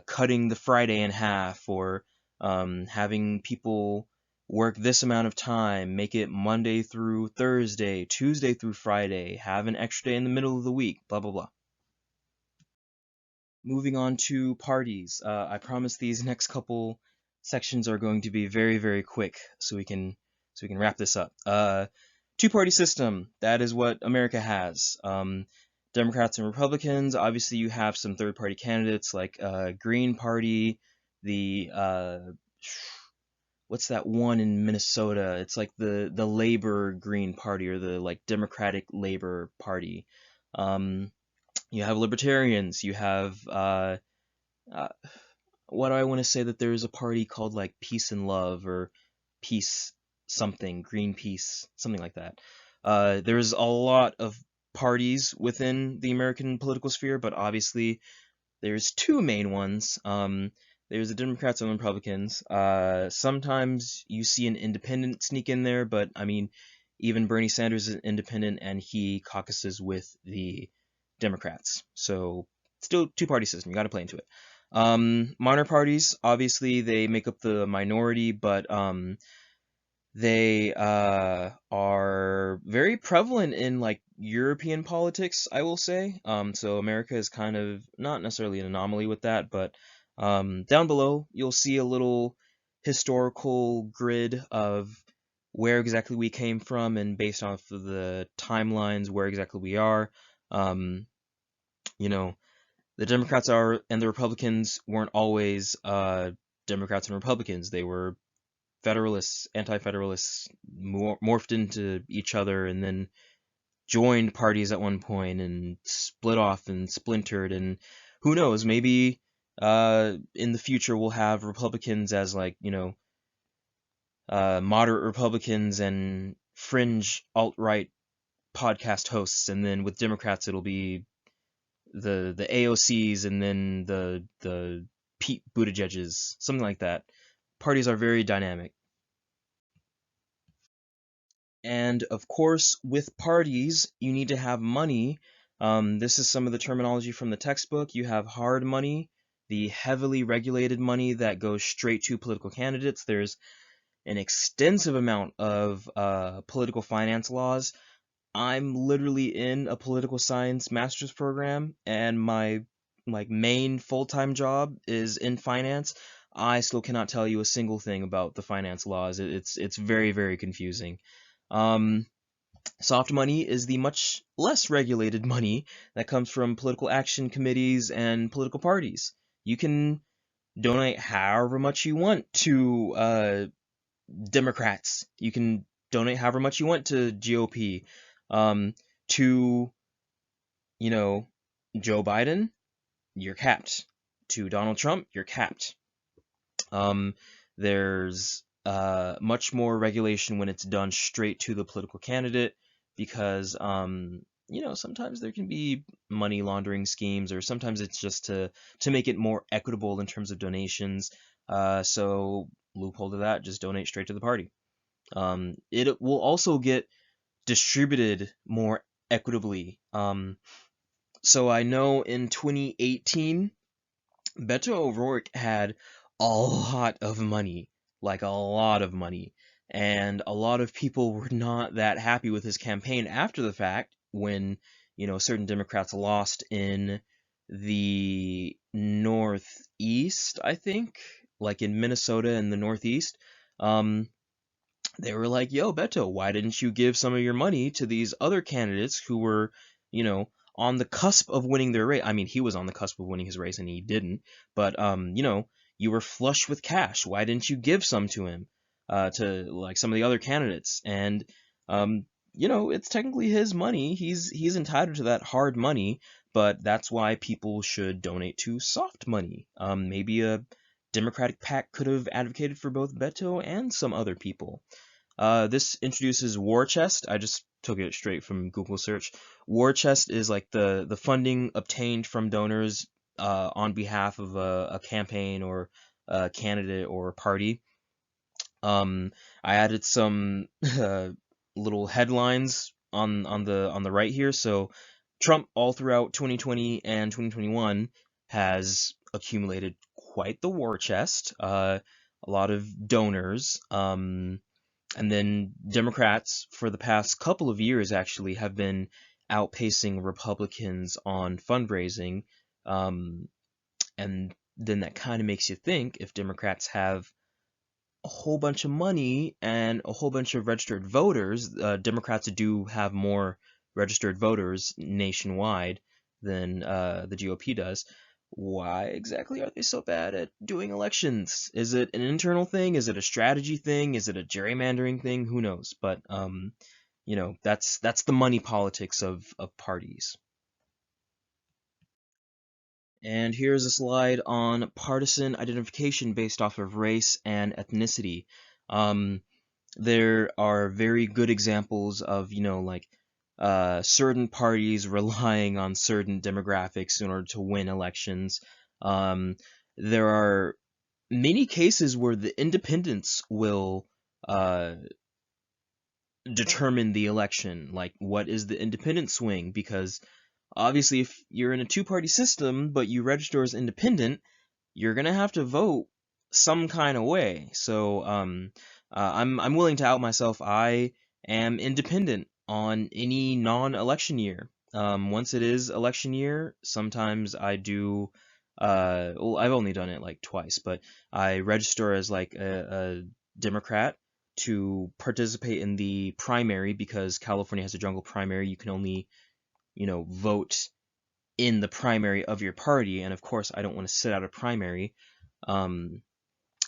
cutting the Friday in half, or having people work this amount of time, make it Monday through Thursday, Tuesday through Friday, have an extra day in the middle of the week, blah, blah, blah. Moving on to parties. I promise these next couple sections are going to be very, very quick, so we can wrap this up. Two-party system. That is what America has. Democrats and Republicans. Obviously, you have some third-party candidates like Green Party, the what's that one in Minnesota? It's like the Labor Green Party, or the like Democratic Labor Party. Um, you have libertarians. You have uh, what do I want to say, that there's a party called like Peace and Love, or Peace something, Greenpeace, something like that. There's a lot of parties within the American political sphere, but obviously there's two main ones. There's the Democrats and the Republicans. Sometimes you see an independent sneak in there, but I mean, even Bernie Sanders is an independent, and he caucuses with the Democrats. So still two-party system. You got to play into it. Minor parties, obviously, they make up the minority, but they are very prevalent in like European politics, I will say. So America is kind of not necessarily an anomaly with that, but down below you'll see a little historical grid of where exactly we came from, and based off of the timelines where exactly we are. Um, you know, the Democrats are and the Republicans weren't always Democrats and Republicans. They were Federalists, anti-Federalists morphed into each other and then joined parties at one point and split off and splintered, and who knows, maybe in the future we'll have Republicans as like, moderate Republicans and fringe alt-right podcast hosts, and then with Democrats it'll be the AOCs and then the Pete Buttigieg's, something like that. Parties are very dynamic. And of course, with parties, you need to have money. This is some of the terminology from the textbook. You have hard money, the heavily regulated money that goes straight to political candidates. There's an extensive amount of political finance laws. I'm literally in a political science master's program, and my main full-time job is in finance. I still cannot tell you a single thing about the finance laws. It's very, very confusing. Um, Soft money is the much less regulated money that comes from political action committees and political parties. You can donate however much you want to Democrats. You can donate however much you want to GOP. To, Joe Biden, you're capped. To Donald Trump, you're capped. There's much more regulation when it's done straight to the political candidate because, sometimes there can be money laundering schemes, or sometimes it's just to make it more equitable in terms of donations. So loophole to that, just donate straight to the party. It will also get distributed more equitably. So I know in 2018, Beto O'Rourke had a lot of money, like a lot of money, and a lot of people were not that happy with his campaign after the fact when, certain Democrats lost in the Northeast, I think, like in Minnesota and the Northeast. They were like, yo, Beto, why didn't you give some of your money to these other candidates who were, on the cusp of winning their race? I mean, he was on the cusp of winning his race and he didn't, but, you were flush with cash. Why didn't you give some to him, to like some of the other candidates? And, it's technically his money. He's entitled to that hard money, but that's why people should donate to soft money. Maybe a Democratic PAC could have advocated for both Beto and some other people. This introduces War Chest. I just took it straight from Google search. War Chest is like the funding obtained from donors on behalf of a campaign or a candidate or a party. I added some little headlines on the right here. So Trump all throughout 2020 and 2021 has accumulated quite the war chest, a lot of donors, and then Democrats for the past couple of years actually have been outpacing Republicans on fundraising, and then that kind of makes you think, if Democrats have a whole bunch of money and a whole bunch of registered voters, Democrats do have more registered voters nationwide than the GOP does. Why exactly are they so bad at doing elections? Is it an internal thing? Is it a strategy thing? Is it a gerrymandering thing? Who knows? But that's the money politics of parties. And here's a slide on partisan identification based off of race and ethnicity. There are very good examples of, certain parties relying on certain demographics in order to win elections. There are many cases where the independents will determine the election. Like, what is the independent swing? Because obviously, if you're in a two-party system, but you register as independent, you're gonna have to vote some kind of way. So, I'm willing to out myself. I am independent on any non-election year. Once it is election year, sometimes I do. Well, I've only done it like twice, but I register as like a Democrat to participate in the primary because California has a jungle primary. You can only, vote in the primary of your party, and of course I don't want to sit out a primary.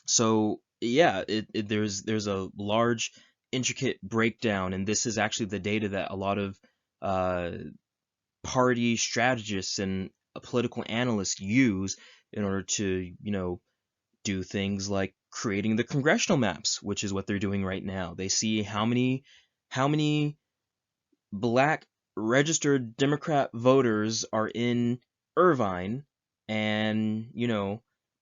So yeah, there's a large intricate breakdown, and this is actually the data that a lot of uh, party strategists and political analysts use in order to, do things like creating the congressional maps, which is what they're doing right now. They see how many black registered Democrat voters are in Irvine, and,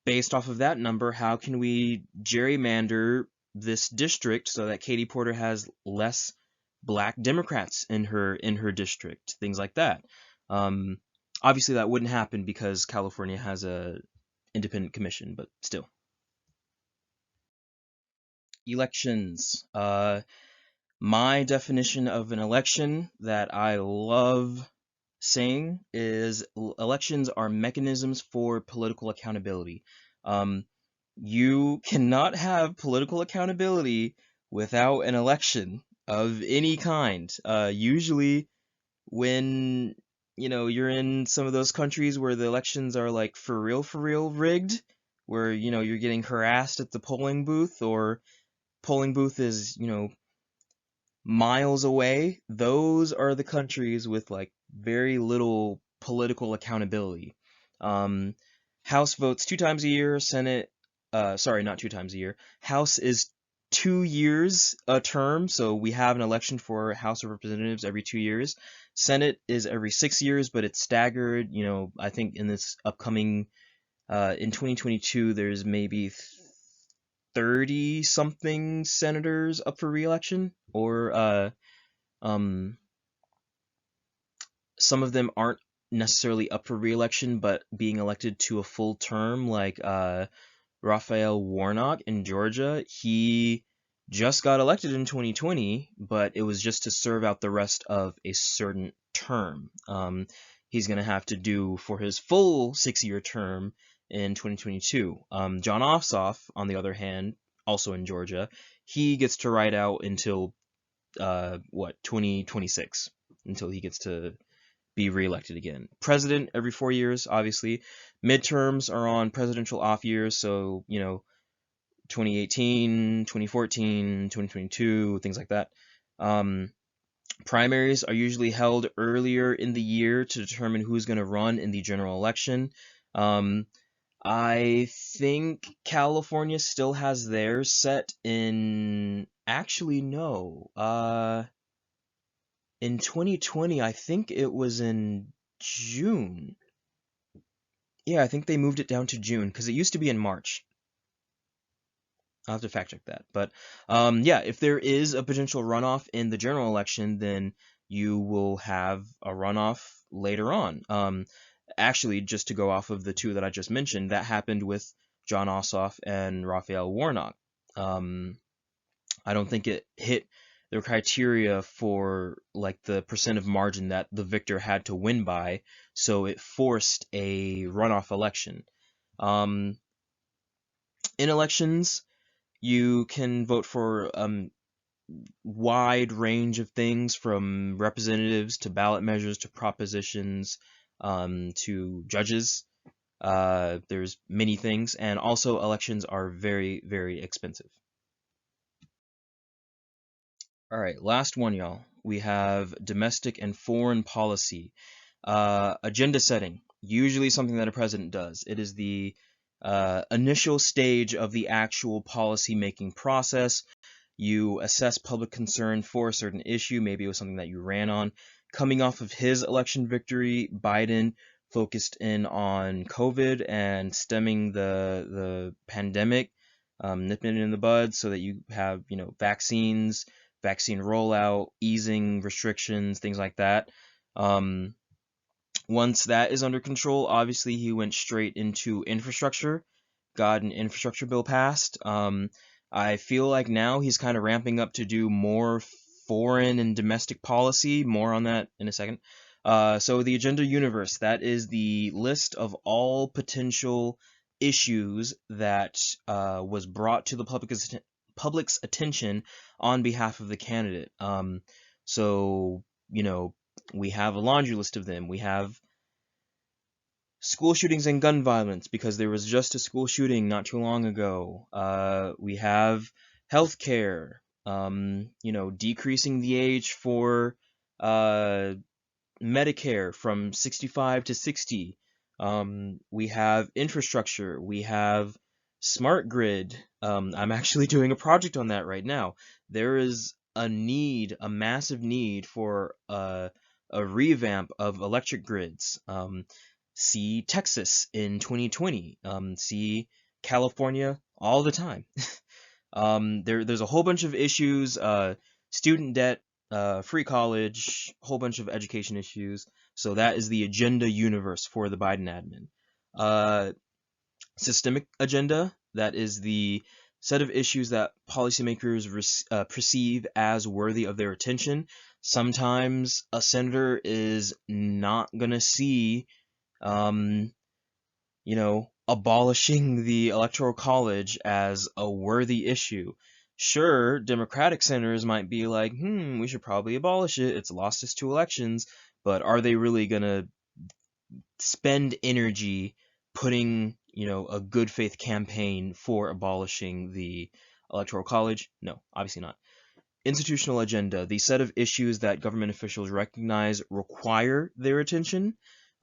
based off of that number, how can we gerrymander this district so that Katie Porter has less black Democrats in her district, things like that. Um, Obviously, that wouldn't happen because California has a independent commission, but still. Elections. My definition of an election that I love saying is elections are mechanisms for political accountability. Um, you cannot have political accountability without an election of any kind. Usually, when you're in some of those countries where the elections are like for real rigged, where you're getting harassed at the polling booth, or polling booth is miles away, those are the countries with like very little political accountability. Um, House votes 2 times a year, Senate, sorry, not 2 times a year. House is 2 years a term, so we have an election for House of Representatives every 2 years. Senate is every 6 years, but it's staggered. I think in this upcoming, in 2022, there's maybe 30 something senators up for re-election, or um, some of them aren't necessarily up for re-election, but being elected to a full term, like Raphael Warnock in Georgia. He just got elected in 2020, but it was just to serve out the rest of a certain term. He's going to have to do for his full 6-year term in 2022. John Ossoff, on the other hand, also in Georgia, he gets to ride out until 2026, until he gets to be reelected again. President every 4 years, obviously. Midterms are on presidential off years, so 2018, 2014, 2022, things like that. Primaries are usually held earlier in the year to determine who's going to run in the general election. Um, I think California still has theirs set in. Actually, no. In 2020, I think it was in June. Yeah, I think they moved it down to June because it used to be in March. I'll have to fact check that. But yeah, if there is a potential runoff in the general election, then you will have a runoff later on. Actually, just to go off of the two that I just mentioned, that happened with John Ossoff and Raphael Warnock. I don't think it hit the criteria for like the percent of margin that the victor had to win by, so it forced a runoff election. Um, in elections, you can vote for wide range of things, from representatives to ballot measures to propositions, to judges. There's many things, and also elections are very, very expensive. All right, last one, y'all. We have domestic and foreign policy. Agenda setting, usually something that a president does. It is the initial stage of the actual policy making process. You assess public concern for a certain issue. Maybe it was something that you ran on. Coming off of his election victory, Biden focused in on COVID and stemming the pandemic, nipping it in the bud so that you have, vaccines, vaccine rollout, easing restrictions, things like that. Um, Once that is under control, obviously he went straight into infrastructure, got an infrastructure bill passed. I feel like now he's kind of ramping up to do more foreign and domestic policy. More on that in a second. So the agenda universe, that is the list of all potential issues that was brought to the public's attention on behalf of the candidate. So, we have a laundry list of them. We have School shootings and gun violence, because there was just a school shooting not too long ago. We have healthcare, decreasing the age for uh, Medicare from 65 to 60. We have infrastructure. We have smart grid. I'm actually doing a project on that right now. There is a massive need for a revamp of electric grids. See Texas in 2020. See California all the time. There's a whole bunch of issues, student debt, free college, whole bunch of education issues. So that is the agenda universe for the Biden admin. Uh, Systemic agenda, that is the set of issues that policymakers perceive as worthy of their attention. Sometimes a senator is not gonna see um, abolishing the Electoral College as a worthy issue. Sure, Democratic senators might be like, we should probably abolish it. It's lost us 2 elections, but are they really gonna spend energy putting, a good faith campaign for abolishing the Electoral College? No, obviously not. Institutional agenda, the set of issues that government officials recognize require their attention.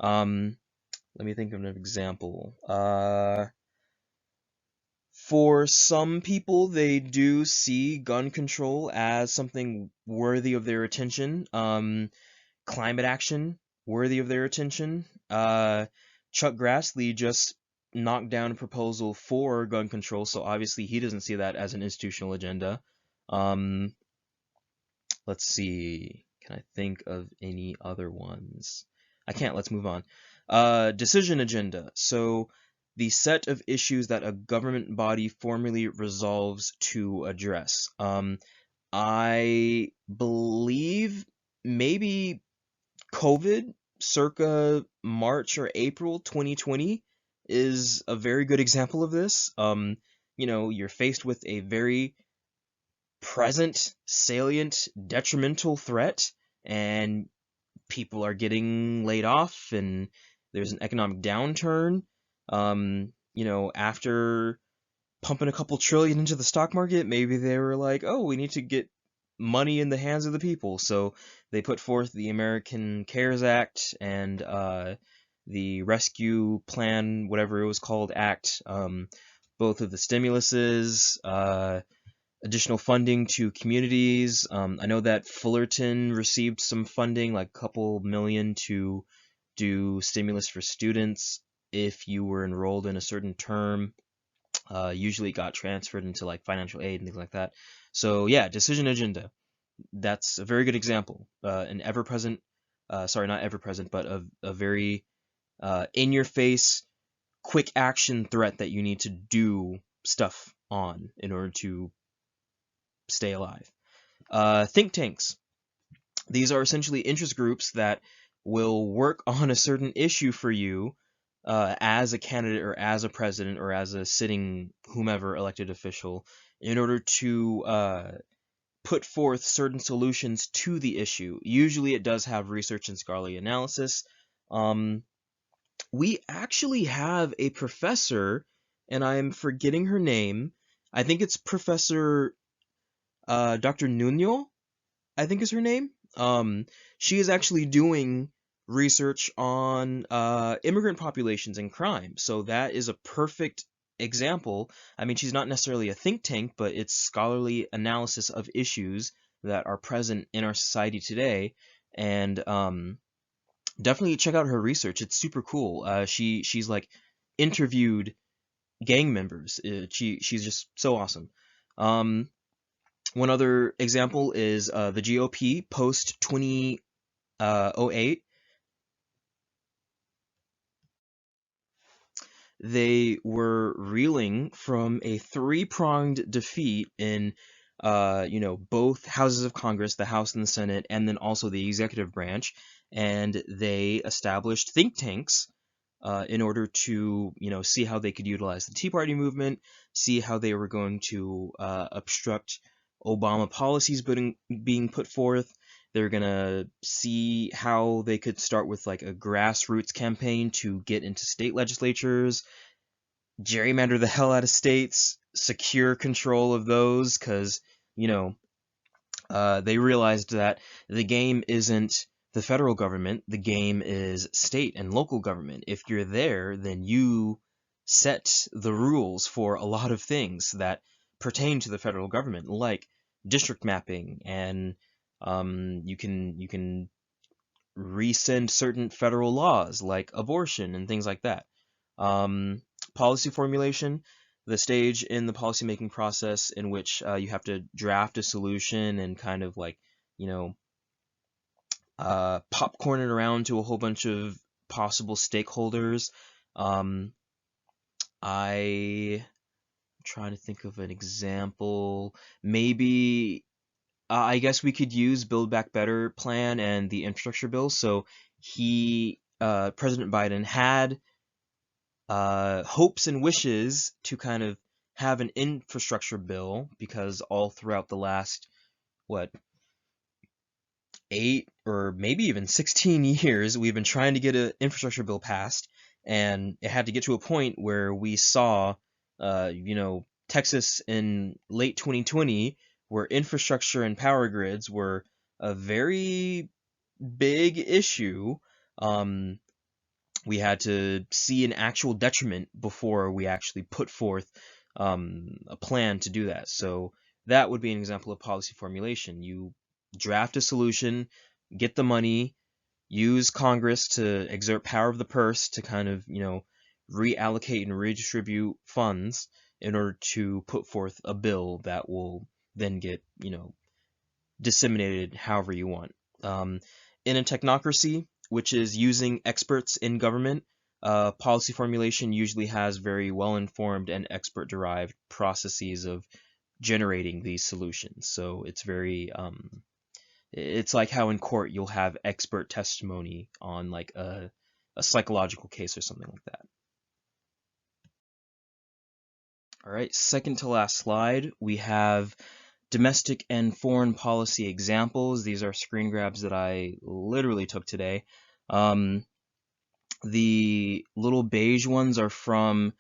Let me think of an example. For some people, they do see gun control as something worthy of their attention. Climate action, worthy of their attention. Chuck Grassley just knocked down a proposal for gun control, so obviously he doesn't see that as an institutional agenda. Um, let's see. Can I think of any other ones? I can't. Let's move on. Decision agenda. So the set of issues that a government body formally resolves to address. I believe maybe COVID circa March or April 2020 is a very good example of this. You're faced with a very present, salient, detrimental threat, and people are getting laid off, and there's an economic downturn. After pumping a couple trillion into the stock market, maybe they were like, oh, we need to get money in the hands of the people. So they put forth the American CARES Act and the Rescue Plan, whatever it was called, Act. Both of the stimuluses, additional funding to communities. I know that Fullerton received some funding, like a couple million, to do stimulus for students if you were enrolled in a certain term. Usually it got transferred into like financial aid and things like that. So yeah, decision agenda. That's a very good example. An ever-present, sorry, not ever-present, but a very in-your-face, quick action threat that you need to do stuff on in order to stay alive. Think tanks. These are essentially interest groups that will work on a certain issue for you as a candidate or as a president or as a sitting whomever elected official in order to put forth certain solutions to the issue. Usually it does have research and scholarly analysis. We actually have a professor, and I'm forgetting her name. I think it's Professor Dr. Nuno, I think is her name. She is actually doing research on immigrant populations and crime. So that is a perfect example. I mean, she's not necessarily a think tank, but it's scholarly analysis of issues that are present in our society today. And definitely check out her research. It's super cool. She's like interviewed gang members. She's just so awesome. One other example is the GOP post 2008. They were reeling from a three-pronged defeat in, both houses of Congress, the House and the Senate, and then also the executive branch, and they established think tanks in order to, see how they could utilize the Tea Party movement, see how they were going to obstruct Obama policies being put forth, They're gonna see how they could start with like a grassroots campaign to get into state legislatures, gerrymander the hell out of states, secure control of those, because, you know, they realized that the game isn't the federal government, the game is state and local government. If you're there, then you set the rules for a lot of things that pertain to the federal government, like district mapping, and you can rescind certain federal laws like abortion and things like that. Um, Policy formulation, the stage in the policymaking process in which you have to draft a solution and kind of like, you know, popcorn it around to a whole bunch of possible stakeholders. Um, I'm trying to think of an example. Maybe I guess we could use Build Back Better plan and the infrastructure bill. So President Biden had hopes and wishes to kind of have an infrastructure bill, because all throughout the last, what, 8 or maybe even 16 years, we've been trying to get an infrastructure bill passed, and it had to get to a point where we saw, Texas in late 2020, where infrastructure and power grids were a very big issue. We had to see an actual detriment before we actually put forth a plan to do that. So that would be an example of policy formulation. You draft a solution, get the money, use Congress to exert power of the purse to kind of, reallocate and redistribute funds in order to put forth a bill that will then get, disseminated however you want. In a technocracy, which is using experts in government, policy formulation usually has very well-informed and expert-derived processes of generating these solutions. So it's very, it's like how in court you'll have expert testimony on like a psychological case or something like that. All right, second to last slide, we have domestic and foreign policy examples. These are screen grabs that I literally took today. The little beige ones are from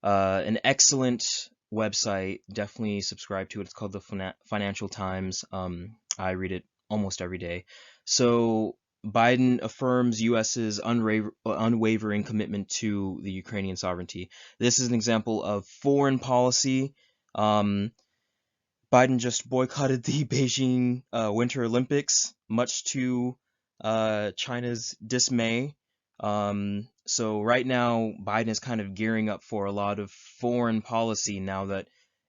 an excellent website. Definitely subscribe to it. It's called the Financial Times. I read it almost every day. So Biden affirms U.S.'s unwavering commitment to the Ukrainian sovereignty. This is an example of foreign policy. Biden just boycotted the Beijing Winter Olympics, much to China's dismay. So right now, Biden is kind of gearing up for a lot of foreign policy now that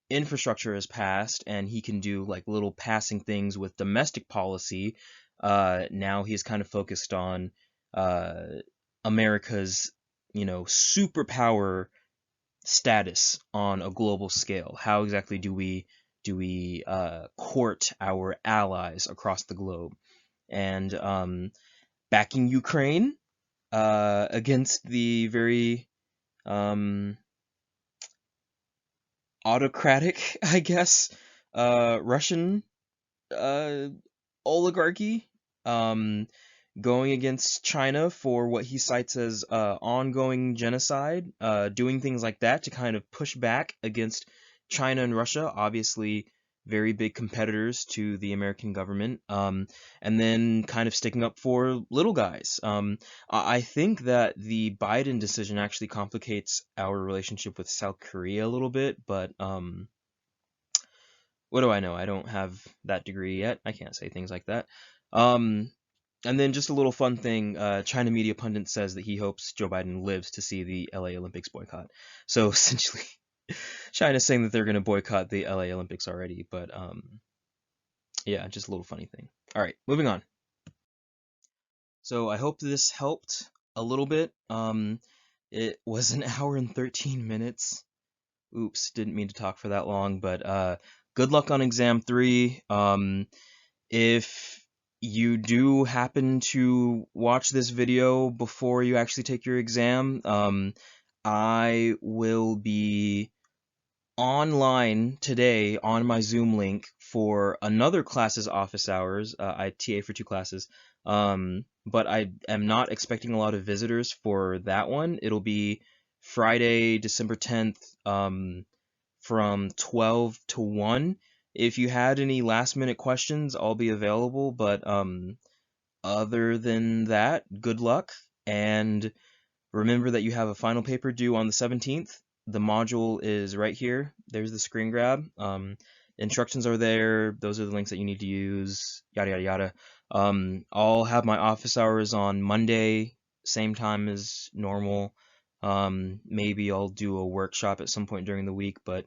infrastructure is passed, and he can do like little passing things with domestic policy. Now he's kind of focused on America's, superpower status on a global scale. How exactly do we court our allies across the globe? And backing Ukraine against the very autocratic, I guess, Russian oligarchy, going against China for what he cites as ongoing genocide, doing things like that to kind of push back against China and Russia, obviously very big competitors to the American government, and then kind of sticking up for little guys. I think that the Biden decision actually complicates our relationship with South Korea a little bit, but what do I know? I don't have that degree yet. I can't say things like that. And then just a little fun thing, China media pundit says that he hopes Joe Biden lives to see the LA Olympics boycott. So essentially, China's saying that they're going to boycott the LA Olympics already, but yeah, just a little funny thing. All right, moving on. So I hope this helped a little bit. It was an hour and 13 minutes. Oops, didn't mean to talk for that long, but good luck on exam 3. If you do happen to watch this video before you actually take your exam, I will be online today on my Zoom link for another class's office hours. I TA for 2 classes, but I am not expecting a lot of visitors for that one. It'll be Friday, December 10th, from 12 to 1. If you had any last minute questions, I'll be available, but other than that, good luck, and remember that you have a final paper due on the 17th. The module is right here. There's the screen grab. Instructions are there. Those are the links that you need to use, yada, yada, yada. I'll have my office hours on Monday, same time as normal. Maybe I'll do a workshop at some point during the week, but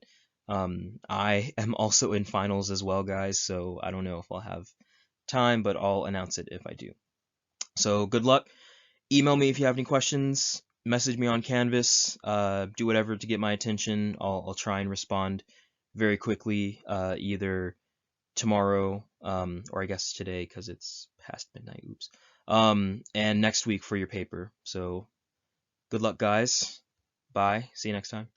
I am also in finals as well, guys, so I don't know if I'll have time, but I'll announce it if I do. So good luck. Email me if you have any questions. Message me on Canvas. Do whatever to get my attention. I'll try and respond very quickly, either tomorrow, or I guess today because it's past midnight. Oops. And next week for your paper. So good luck, guys. Bye. See you next time.